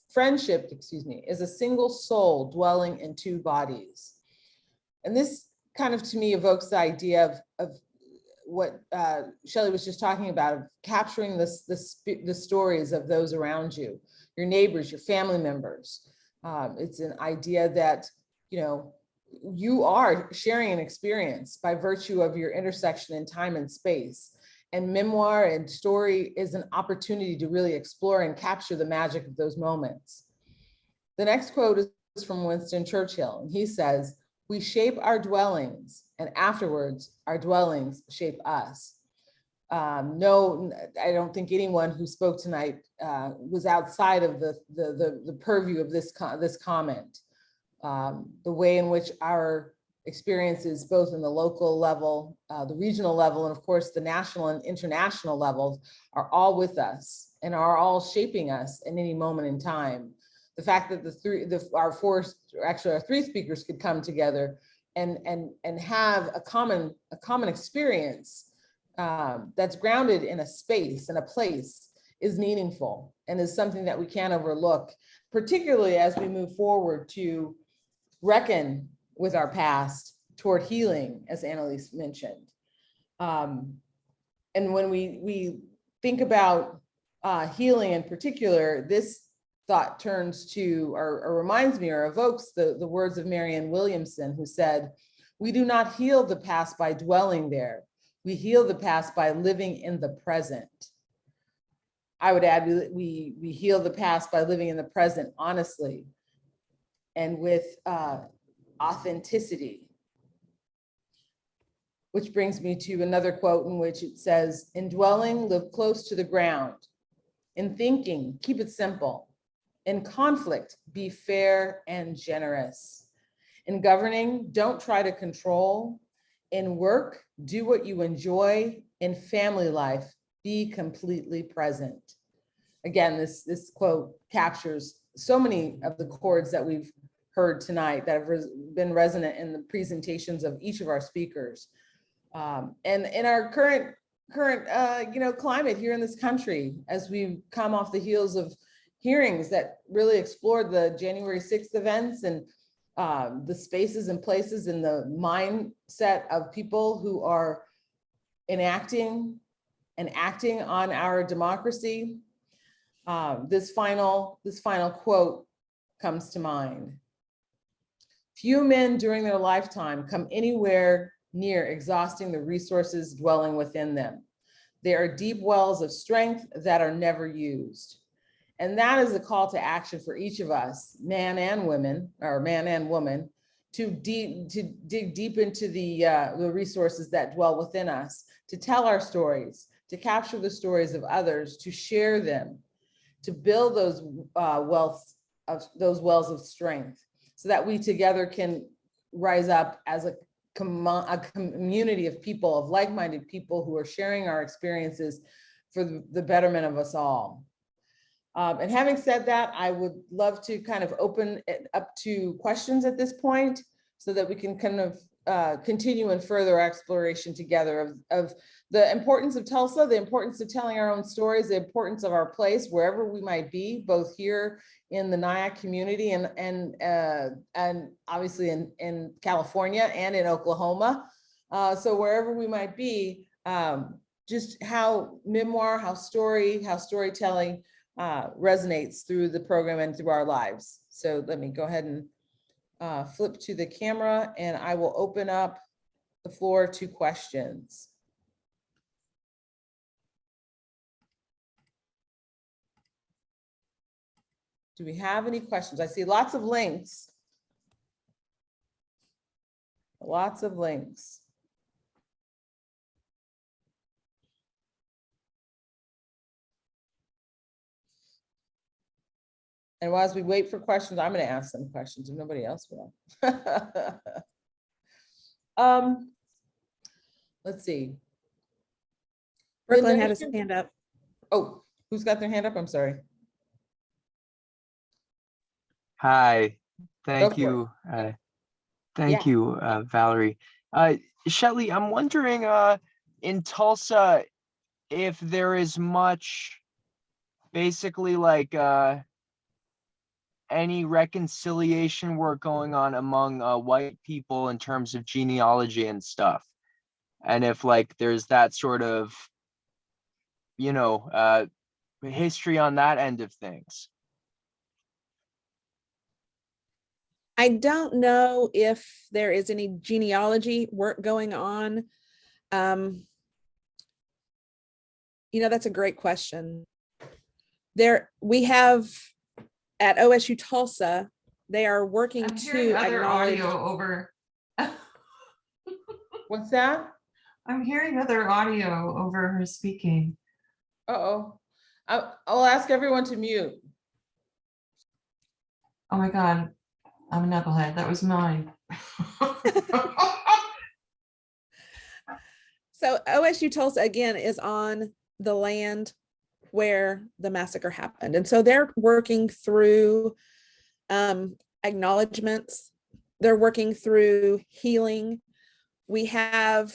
friendship, is a single soul dwelling in 2 bodies. And this kind of, to me, evokes the idea of what Shelley was just talking about, of capturing the stories of those around you, your neighbors, your family members. It's an idea that, you are sharing an experience by virtue of your intersection in time and space. And memoir and story is an opportunity to really explore and capture the magic of those moments. The next quote is from Winston Churchill, and he says, "We shape our dwellings, and afterwards our dwellings shape us." No, I don't think anyone who spoke tonight was outside of the purview of this comment. The way in which our experiences, both in the local level, the regional level, and of course the national and international levels, are all with us and are all shaping us at any moment in time. The fact that our three speakers could come together and have a common experience that's grounded in a space and a place is meaningful and is something that we can't overlook, particularly as we move forward to reckon with our past toward healing, as Annalise mentioned. And when we think about healing in particular, this thought turns to or reminds me or evokes the words of Marianne Williamson, who said, "We do not heal the past by dwelling there. We heal the past by living in the present." I would add, we heal the past by living in the present honestly and with authenticity. Which brings me to another quote in which it says, "In dwelling, live close to the ground. In thinking, keep it simple. In conflict, be fair and generous. In governing, don't try to control. In work, do what you enjoy. In family life, be completely present." Again, this quote captures so many of the chords that we've heard tonight that have been resonant in the presentations of each of our speakers. And in our current climate here in this country, as we come off the heels of hearings that really explored the January 6th events and the spaces and places and the mindset of people who are enacting and acting on our democracy, this final quote comes to mind. "Few men during their lifetime come anywhere near exhausting the resources dwelling within them. They are deep wells of strength that are never used." And that is a call to action for each of us, man and woman, to dig deep into the resources that dwell within us, to tell our stories, to capture the stories of others, to share them, to build those wells of strength, so that we together can rise up as a community of people, of like-minded people who are sharing our experiences for the betterment of us all. And having said that, I would love to kind of open it up to questions at this point so that we can kind of continue in further exploration together of the importance of Tulsa, the importance of telling our own stories, the importance of our place wherever we might be, both here in the Nyack community and obviously in California and in Oklahoma. So wherever we might be, just how memoir, how storytelling resonates through the program and through our lives. So let me go ahead and flip to the camera, and I will open up the floor to questions. Do we have any questions? I see lots of links. Lots of links. And while we wait for questions, I'm going to ask some questions if nobody else will. Let's see. Brooklyn had his hand up. Oh, who's got their hand up? I'm sorry. Hi, thank for you. Yeah. Thank you, Valerie. Shelly, I'm wondering in Tulsa if there is much basically like any reconciliation work going on among white people in terms of genealogy and stuff. And if like there's that sort of, history on that end of things. I don't know if there is any genealogy work going on. That's a great question. We have at OSU Tulsa, they are working I'm hearing to other acknowledge. audio over. What's that? I'm hearing other audio over her speaking. Uh-oh. I'll ask everyone to mute. Oh my God, I'm a knucklehead. That was mine. So OSU Tulsa again is on the land where the massacre happened. And so they're working through acknowledgements. They're working through healing. We have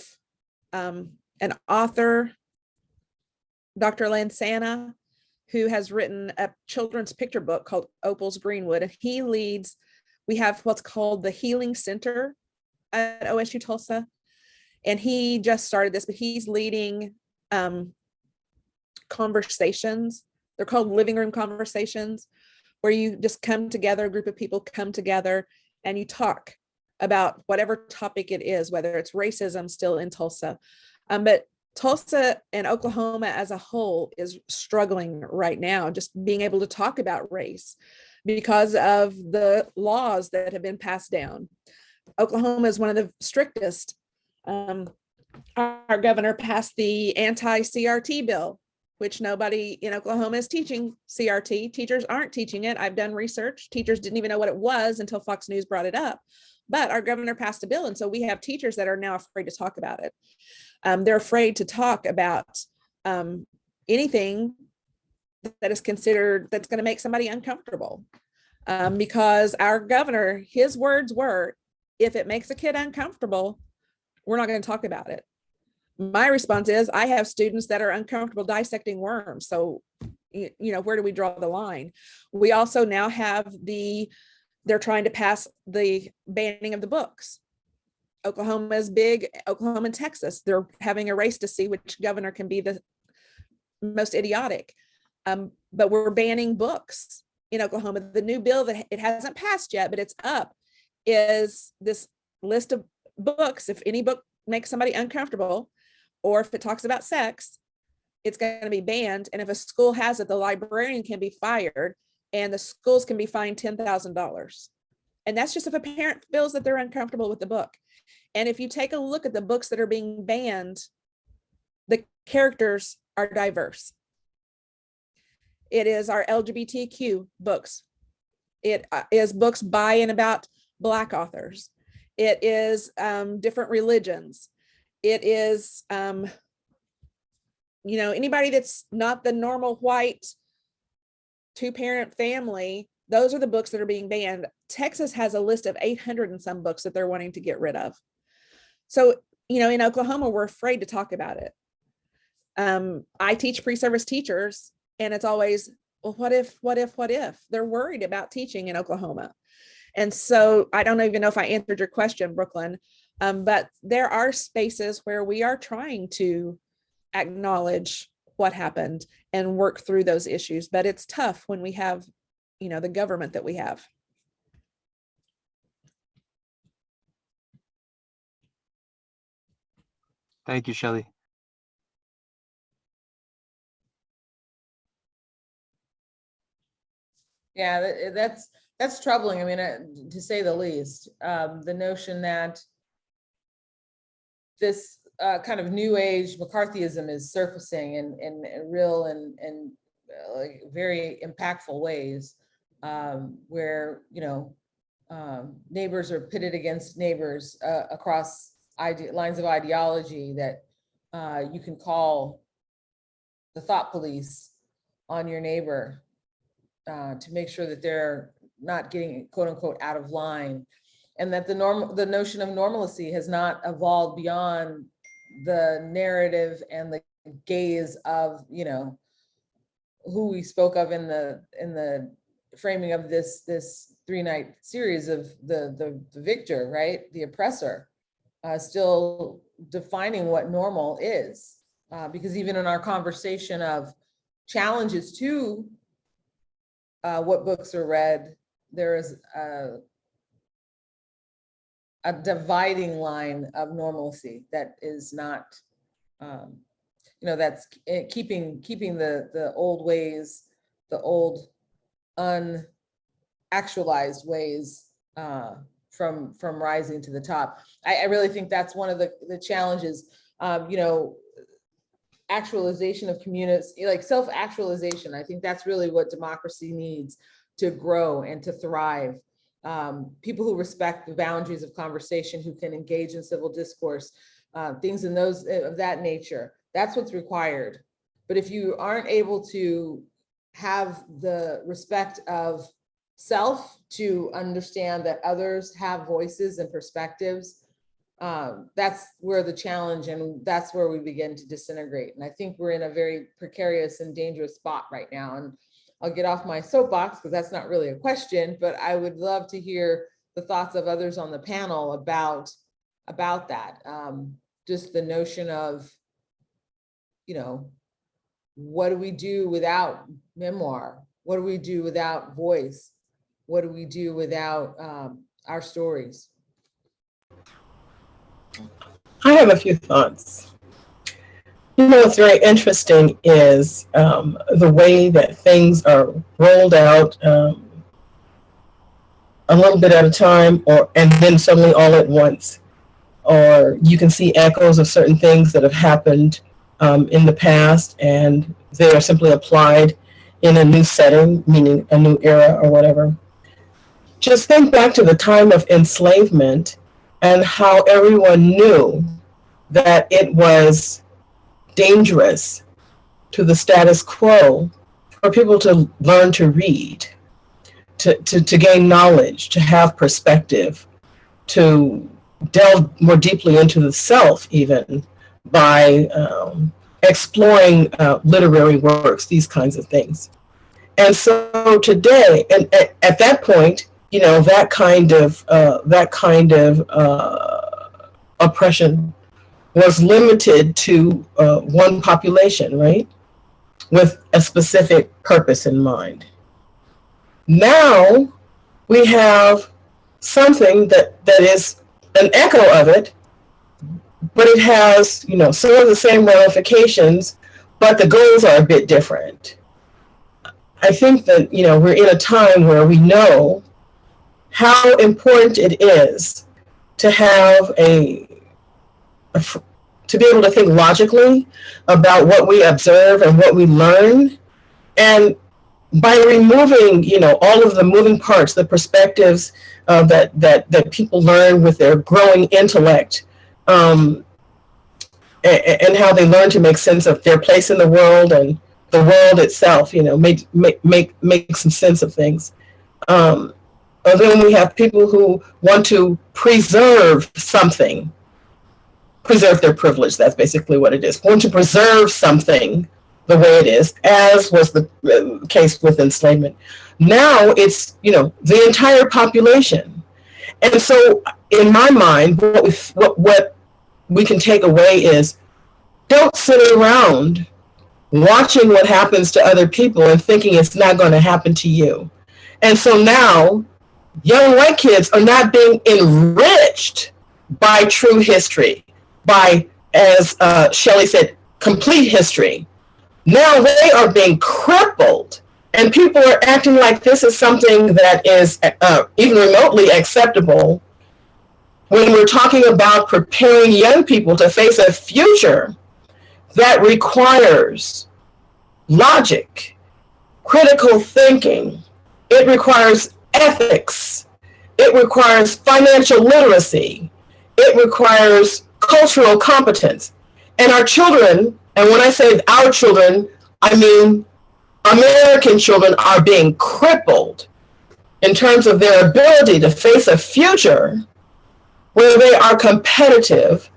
an author, Dr. Lansana, who has written a children's picture book called Opal's Greenwood. And he leads, we have what's called the Healing Center at OSU Tulsa. And he just started this, but he's leading conversations. They're called living room conversations, where you just come together, a group of people come together and you talk about whatever topic it is, whether it's racism still in Tulsa. But Tulsa and Oklahoma as a whole is struggling right now, just being able to talk about race because of the laws that have been passed down. Oklahoma is one of the strictest. Our governor passed the anti-CRT bill, which nobody in Oklahoma is teaching CRT. Teachers aren't teaching it. I've done research. Teachers didn't even know what it was until Fox News brought it up. But our governor passed a bill. And so we have teachers that are now afraid to talk about it. They're afraid to talk about anything that is considered that's going to make somebody uncomfortable. Because our governor, his words were, if it makes a kid uncomfortable, we're not going to talk about it. My response is, I have students that are uncomfortable dissecting worms. So, you know, where do we draw the line? We also now have they're trying to pass the banning of the books. Oklahoma is big, Oklahoma and Texas. They're having a race to see which governor can be the most idiotic. But we're banning books in Oklahoma. The new bill that it hasn't passed yet, but it's up, is this list of books. If any book makes somebody uncomfortable, or if it talks about sex, it's going to be banned. And if a school has it, the librarian can be fired and the schools can be fined $10,000. And that's just if a parent feels that they're uncomfortable with the book. And if you take a look at the books that are being banned, the characters are diverse. It is our LGBTQ books. It is books by and about Black authors. It is different religions. It is, you know, anybody that's not the normal white two-parent family. Those are the books that are being banned. Texas has a list of 800 and some books that they're wanting to get rid of. So, you know, in Oklahoma, we're afraid to talk about it. I teach pre-service teachers, and it's always, well, what if? They're worried about teaching in Oklahoma. And so I don't even know if I answered your question, Brooklyn, but there are spaces where we are trying to acknowledge what happened and work through those issues. But it's tough when we have, you know, the government that we have. Thank you, Shelley. Yeah, that's troubling. I mean, to say the least. The notion that this kind of new age McCarthyism is surfacing in real and like very impactful ways, where, you know, neighbors are pitted against neighbors across lines of ideology, that you can call the thought police on your neighbor to make sure that they're not getting quote unquote out of line, and that the notion of normalcy has not evolved beyond the narrative and the gaze of, you know, who we spoke of in the framing of this 3-night series of the victor, right, the oppressor, still defining what normal is, because even in our conversation of challenges to what books are read, there is a dividing line of normalcy that is not, you know, that's keeping the old ways, the old unactualized ways from rising to the top. I really think that's one of the challenges. you know, actualization of communities, like self-actualization. I think that's really what democracy needs to grow and to thrive. People who respect the boundaries of conversation, who can engage in civil discourse, things in those of that nature. That's what's required. But if you aren't able to have the respect of self to understand that others have voices and perspectives, that's where the challenge, and that's where we begin to disintegrate. And I think we're in a very precarious and dangerous spot right now. And I'll get off my soapbox because that's not really a question, but I would love to hear the thoughts of others on the panel about that. Just the notion of, you know, what do we do without memoir? What do we do without voice? What do we do without our stories? I have a few thoughts. You know, what's very interesting is the way that things are rolled out a little bit at a time, and then suddenly all at once. Or you can see echoes of certain things that have happened in the past, and they are simply applied in a new setting, meaning a new era or whatever. Just think back to the time of enslavement and how everyone knew that it was dangerous to the status quo for people to learn to read, to gain knowledge, to have perspective, to delve more deeply into the self, even by exploring literary works, these kinds of things. And so today, and at that point, you know, that kind of oppression was limited to one population, right? With a specific purpose in mind. Now we have something that is an echo of it, but it has, you know, some of the same ramifications, but the goals are a bit different. I think that, you know, we're in a time where we know how important it is to have to be able to think logically about what we observe and what we learn. And by removing, you know, all of the moving parts, the perspectives that people learn with their growing intellect, and how they learn to make sense of their place in the world and the world itself, you know, make some sense of things. And then we have people who want to preserve something, preserve their privilege. That's basically what it is. Want to preserve something the way it is, as was the case with enslavement. Now it's, you know, the entire population. And so in my mind, what we can take away is, don't sit around watching what happens to other people and thinking it's not going to happen to you. And so now young white kids are not being enriched by true history, by, as Shelley said, complete history. Now they are being crippled, and people are acting like this is something that is even remotely acceptable when we're talking about preparing young people to face a future that requires logic, critical thinking. It requires ethics. It requires financial literacy. It requires cultural competence. And our children, and when I say our children, I mean American children, are being crippled in terms of their ability to face a future where they are competitive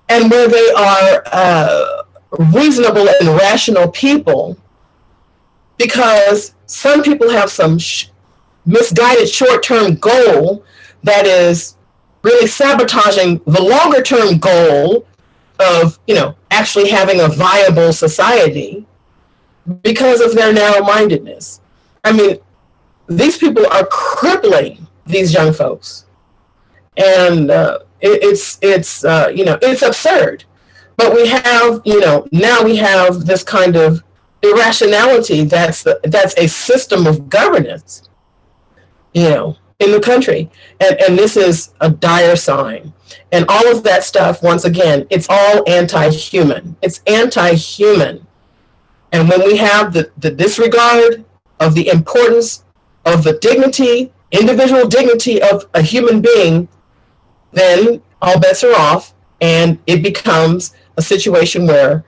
and where they are reasonable and rational people, because some people have some misguided short-term goal that is really sabotaging the longer-term goal of, you know, actually having a viable society because of their narrow-mindedness. I mean, these people are crippling these young folks, and it's you know, it's absurd. But we have, you know, now we have this kind of irrationality that's a system of governance, you know, in the country. And this is a dire sign. And all of that stuff, once again, it's all anti-human. It's anti-human. And when we have the disregard of the importance of the dignity, individual dignity of a human being, then all bets are off, and it becomes a situation where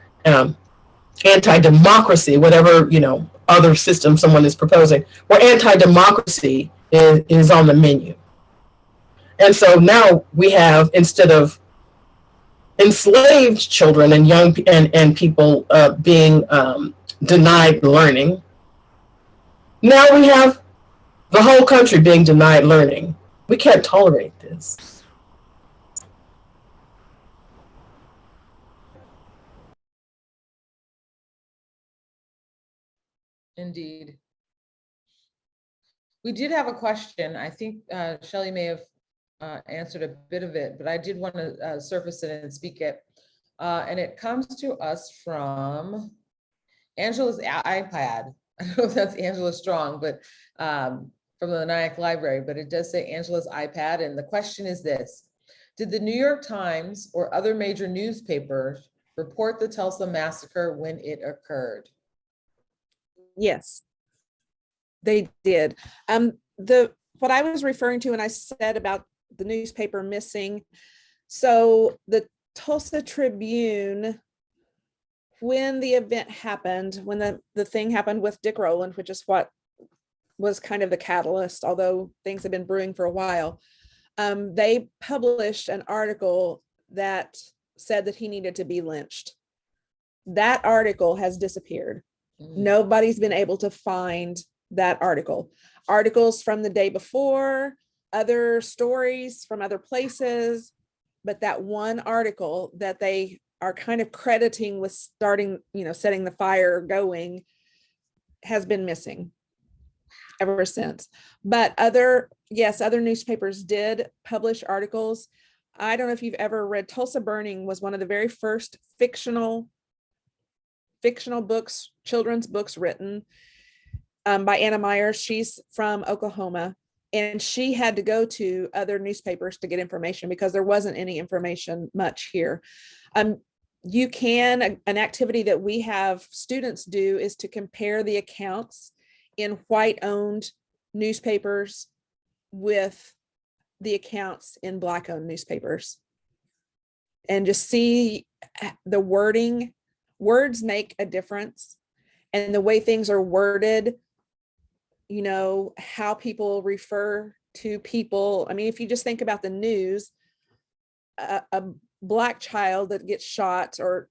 anti-democracy, whatever, other system someone is proposing, where anti-democracy is on the menu. And so now we have, instead of enslaved children and young and people being denied learning, now we have the whole country being denied learning. We can't tolerate this. Indeed. We did have a question. I think Shelley may have answered a bit of it, but I did want to surface it and speak it. And it comes to us from Angela's iPad. I don't know if that's Angela Strong, but from the Nyack Library, but it does say Angela's iPad. And the question is this: did the New York Times or other major newspapers report the Tulsa massacre when it occurred? Yes, they did. What I was referring to when I said about the newspaper missing, so the Tulsa Tribune, when the event happened, when the thing happened with Dick Rowland, which is what was kind of the catalyst, although things had been brewing for a while, they published an article that said that he needed to be lynched. That article has disappeared. Nobody's been able to find that article. Articles from the day before, other stories from other places, but that one article that they are kind of crediting with starting, setting the fire going, has been missing ever since. But other newspapers did publish articles. I don't know if you've ever read Tulsa Burning was one of the very first fictional books, children's books written by Anna Meyer. She's from Oklahoma, and she had to go to other newspapers to get information because there wasn't any information much here. An activity that we have students do is to compare the accounts in white-owned newspapers with the accounts in Black-owned newspapers, and just see the wording. Words make a difference, and the way things are worded, how people refer to people. I mean, if you just think about the news, a Black child that gets shot or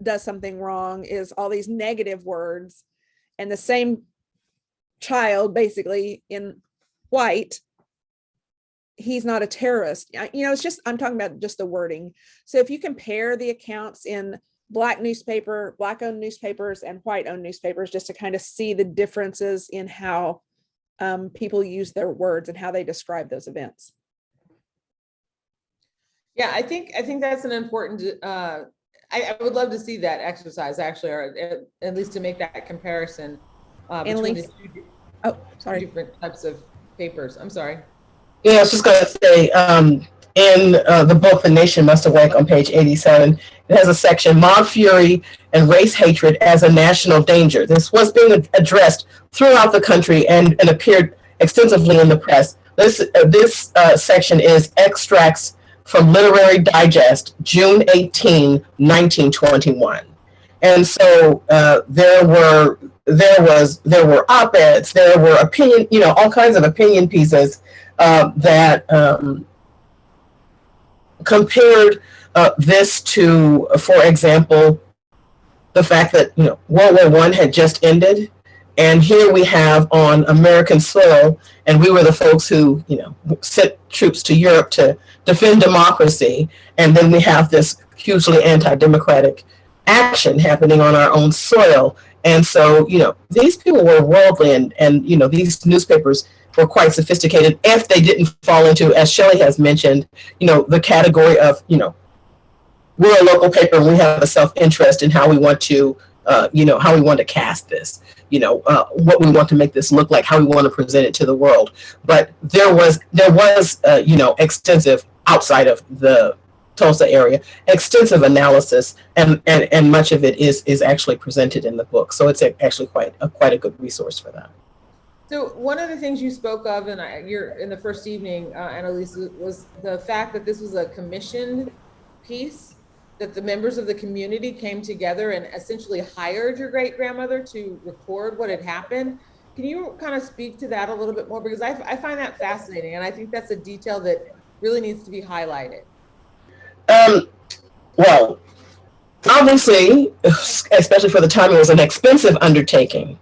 does something wrong is all these negative words, and the same child basically in white, he's not a terrorist. It's just, I'm talking about just the wording. So if you compare the accounts in Black-owned newspapers and white-owned newspapers, just to kind of see the differences in how people use their words and how they describe those events. Yeah, I think that's an important, I would love to see that exercise actually, or at least to make that comparison between the two different types of papers. I'm sorry. Yeah, I was just going to say, in the book, The Nation Must Awake, on page 87, it has a section, Mob Fury and Race Hatred as a National Danger. This was being addressed throughout the country and appeared extensively in the press. This section is extracts from Literary Digest, June 18, 1921. And so there were op-eds, there were opinion, all kinds of opinion pieces that compared this to, for example, the fact that World War I had just ended, and here we have on American soil, and we were the folks who sent troops to Europe to defend democracy, and then we have this hugely anti-democratic action happening on our own soil. And so these people were worldly, and these newspapers were quite sophisticated if they didn't fall into, as Shelley has mentioned, the category of, we're a local paper and we have a self-interest in how we want to how we want to cast this, what we want to make this look like, how we want to present it to the world. But there was extensive, outside of the Tulsa area, extensive analysis, and much of it is actually presented in the book. So it's actually quite a good resource for that. So one of the things you spoke of you're in the first evening, Annalise, was the fact that this was a commissioned piece, that the members of the community came together and essentially hired your great-grandmother to record what had happened. Can you kind of speak to that a little bit more? Because I find that fascinating, and I think that's a detail that really needs to be highlighted. Well, obviously, especially for the time, it was an expensive undertaking.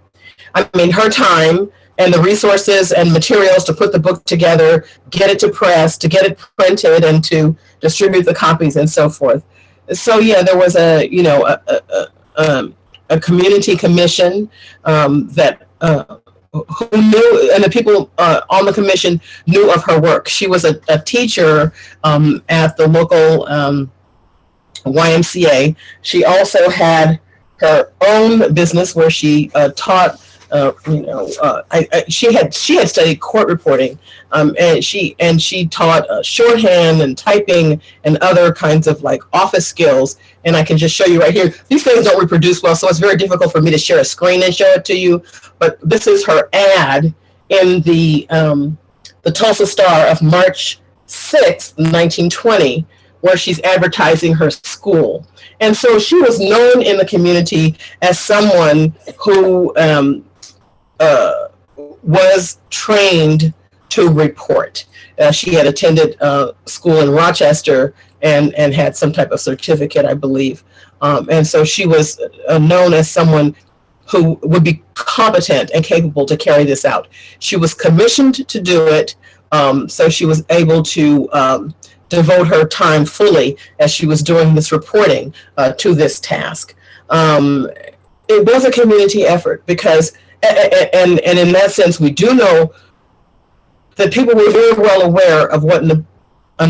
I mean, her time and the resources and materials to put the book together, get it to press, to get it printed, and to distribute the copies and so forth. So yeah, there was a community commission that who knew, and the people on the commission knew of her work. She was a teacher at the local YMCA. She also had her own business where she taught. She had studied court reporting, and she taught shorthand and typing and other kinds of like office skills. And I can just show you right here. These things don't reproduce well, so it's very difficult for me to share a screen and show it to you. But this is her ad in the Tulsa Star of March 6th, 1920, where she's advertising her school. And so she was known in the community as someone who was trained to report. She had attended school in Rochester and had some type of certificate, I believe. And so she was known as someone who would be competent and capable to carry this out. She was commissioned to do it, so she was able to devote her time fully as she was doing this reporting to this task. It was a community effort because, and in that sense, we do know that people were very well aware of what an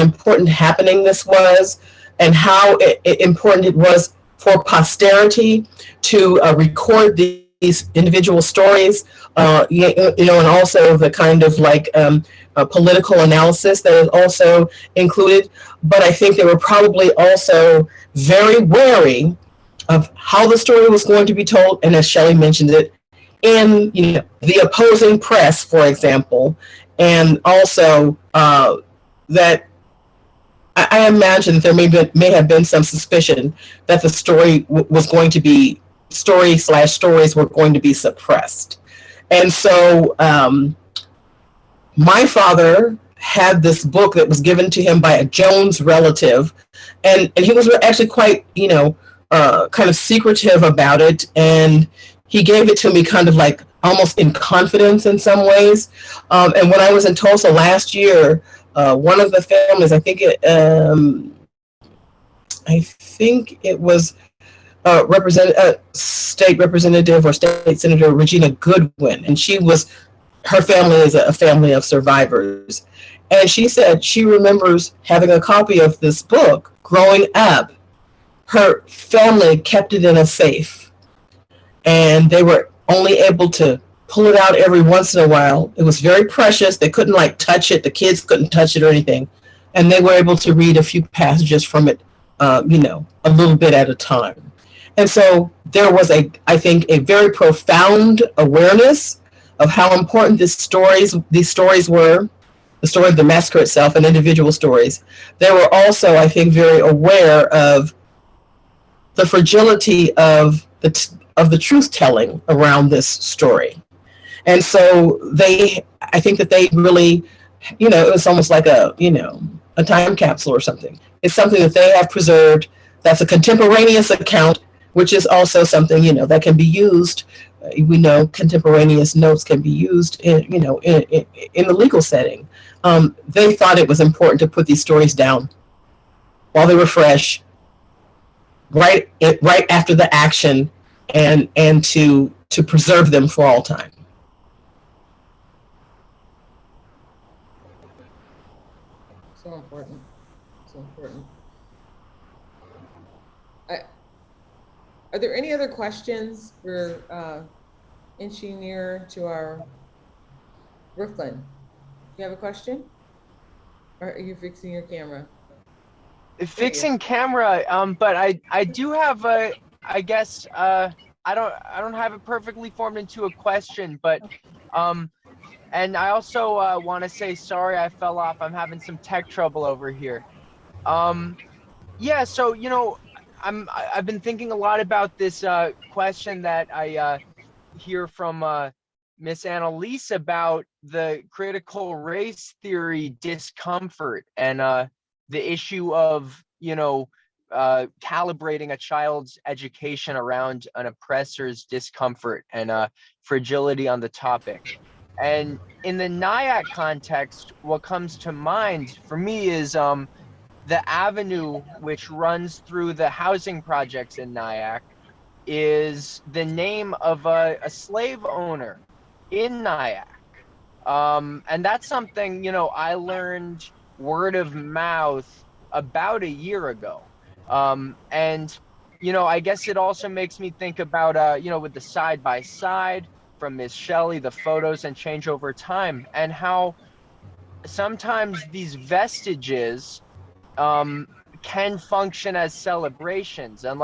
important happening this was, and how important it was for posterity to record these individual stories, and also the kind of like political analysis that is also included. But I think they were probably also very wary of how the story was going to be told, and as Shelley mentioned it, in the opposing press, for example, and also that I imagine there may have been some suspicion that the story was going to be stories were going to be suppressed. And so my father had this book that was given to him by a Jones relative, and he was actually quite kind of secretive about it, and he gave it to me kind of like almost in confidence in some ways. And when I was in Tulsa last year, one of the families, I think it was State Representative or State Senator Regina Goodwin, and her family is a family of survivors. And she said she remembers having a copy of this book growing up. Her family kept it in a safe, and they were only able to pull it out every once in a while. It was very precious. They couldn't like touch it. The kids couldn't touch it or anything. And they were able to read a few passages from it, a little bit at a time. And so there was I think a very profound awareness of how important these stories were, the story of the massacre itself and individual stories. They were also, I think, very aware of the fragility of the truth telling around this story. And so I think that they really, it was almost like a time capsule or something. It's something that they have preserved. That's a contemporaneous account, which is also something, that can be used. We know contemporaneous notes can be used in the legal setting. They thought it was important to put these stories down while they were fresh, right after the action, and to preserve them for all time. So important. So important. Are there any other questions? We're inching near to our Brooklyn. Do you have a question? Or are you fixing your camera? Fixing camera, but I do have a, I guess, I don't have it perfectly formed into a question, but and I also want to say sorry I fell off. I'm having some tech trouble over here. Yeah, so I've been thinking a lot about this question that I hear from Miss Annalise about the critical race theory discomfort and the issue of calibrating a child's education around an oppressor's discomfort and fragility on the topic. And in the NIAC context, what comes to mind for me is the avenue which runs through the housing projects in Nyack is the name of a slave owner in Nyack. And that's something, I learned word of mouth about a year ago. And, I guess it also makes me think about, with the side by side from Miss Shelley, the photos and change over time, and how sometimes these vestiges can function as celebrations. And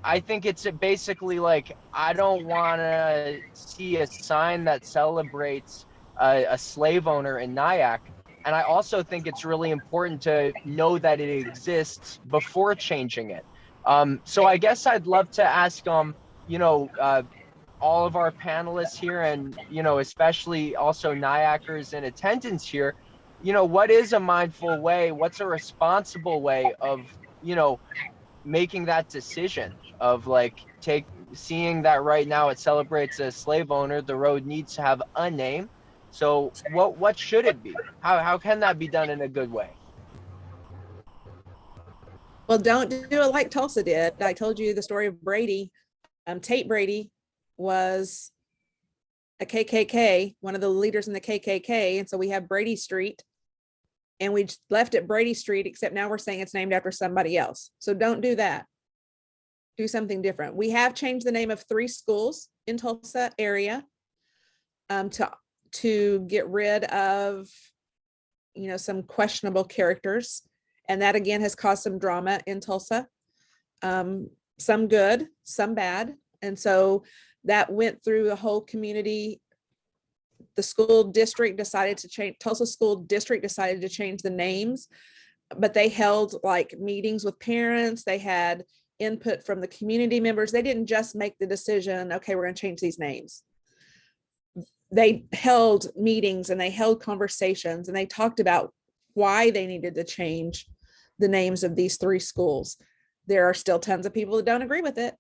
I think it's basically like, I don't want to see a sign that celebrates a slave owner in Nyack. And I also think it's really important to know that it exists before changing it. So I guess I'd love to ask, all of our panelists here and, especially also Nyackers in attendance here, what is a mindful way? What's a responsible way of, making that decision of seeing that right now it celebrates a slave owner, the road needs to have a name. So what should it be? How can that be done in a good way? Well, don't do it like Tulsa did. I told you the story of Brady. Tate Brady was a KKK, one of the leaders in the KKK. And so we have Brady Street and we left it Brady Street, except now we're saying it's named after somebody else. So don't do that. Do something different. We have changed the name of 3 schools in Tulsa area to get rid of, some questionable characters. And that again has caused some drama in Tulsa, some good, some bad. And so that went through the whole community. The school district decided to change, Tulsa School District decided to change the names, but they held meetings with parents. They had input from the community members. They didn't just make the decision, okay, we're going to change these names. They held meetings and they held conversations and they talked about why they needed to change the names of these 3 schools. There are still tons of people that don't agree with it,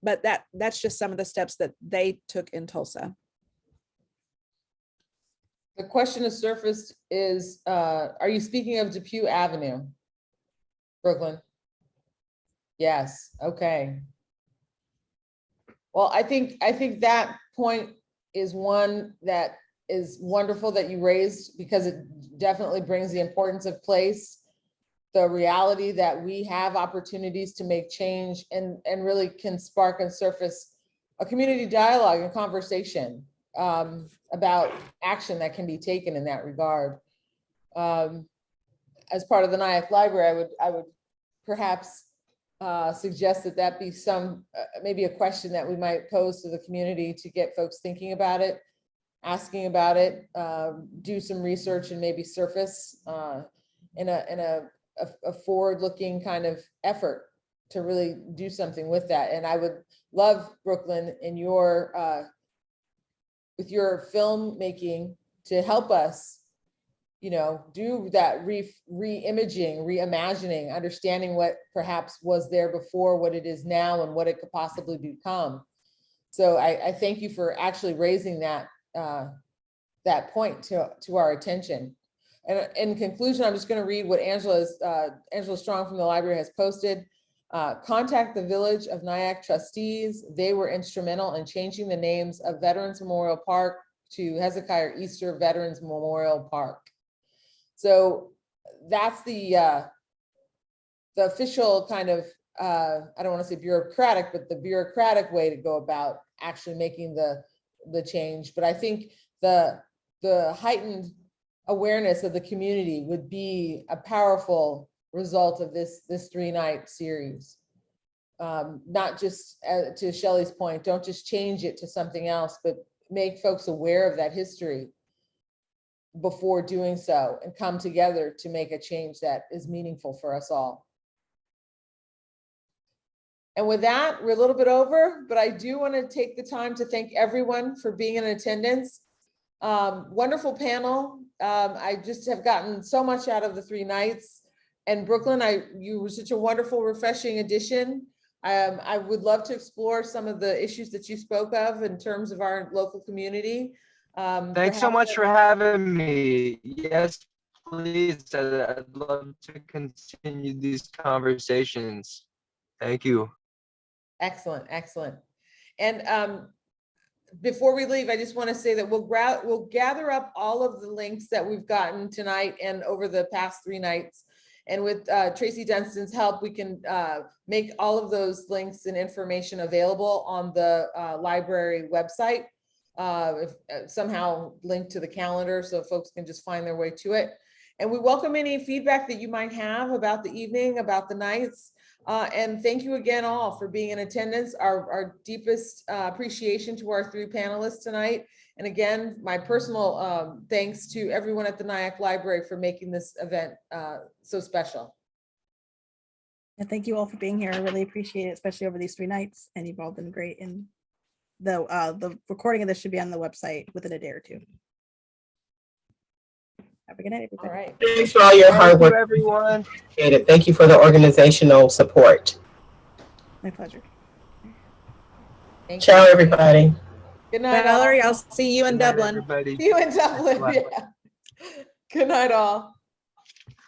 but that's just some of the steps that they took in Tulsa. The question has surfaced is, are you speaking of Depew Avenue, Brooklyn? Yes, okay. Well, I think that point is one that is wonderful that you raised, because it definitely brings the importance of place, the reality that we have opportunities to make change, and really can spark and surface a community dialogue and conversation about action that can be taken in that regard. As part of the Nyack Library, I would perhaps suggest that be some maybe a question that we might pose to the community to get folks thinking about it, asking about it, do some research, and maybe surface in a forward-looking kind of effort to really do something with that. And I would love, Brooklyn, in your with your filmmaking to help us, do that re-imaging, reimagining, understanding what perhaps was there before, what it is now, and what it could possibly become. So I thank you for actually raising that point to our attention. And in conclusion, I'm just going to read what Angela Strong from the library has posted. Contact the Village of Nyack trustees. They were instrumental in changing the names of Veterans Memorial Park to Hezekiah Easter Veterans Memorial Park. So that's the official kind of I don't want to say bureaucratic, but the bureaucratic way to go about actually making the change. But I think the heightened awareness of the community would be a powerful result of this 3-night series. Not just to Shelley's point, don't just change it to something else, but make folks aware of that history before doing so and come together to make a change that is meaningful for us all. And with that, we're a little bit over, but I do want to take the time to thank everyone for being in attendance. Wonderful panel. I just have gotten so much out of the 3 nights. And Brooklyn, you were such a wonderful, refreshing addition. I would love to explore some of the issues that you spoke of in terms of our local community. Thanks so much for having me. Yes, please. I'd love to continue these conversations. Thank you. Excellent, excellent. And before we leave, I just want to say that we'll gather up all of the links that we've gotten tonight and over the past 3 nights. And with Tracy Dunstan's help, we can make all of those links and information available on the library website, somehow linked to the calendar so folks can just find their way to it. And we welcome any feedback that you might have about the evening, about the nights. And thank you again all for being in attendance. Our deepest appreciation to our 3 panelists tonight. And again, my personal thanks to everyone at the Nyack Library for making this event so special. And thank you all for being here. I really appreciate it, especially over these 3 nights. And you've all been great. And the recording of this should be on the website within a day or 2. Have a good night, everybody. All right. Thanks for all your hard Thank you, work. everyone. Appreciate it. Thank you for the organizational support. My pleasure. Thank Ciao, you. everybody. Good night. Valerie, all. I'll see you in Good night, Dublin. everybody. See you in Dublin. Bye. Yeah. Good night, all.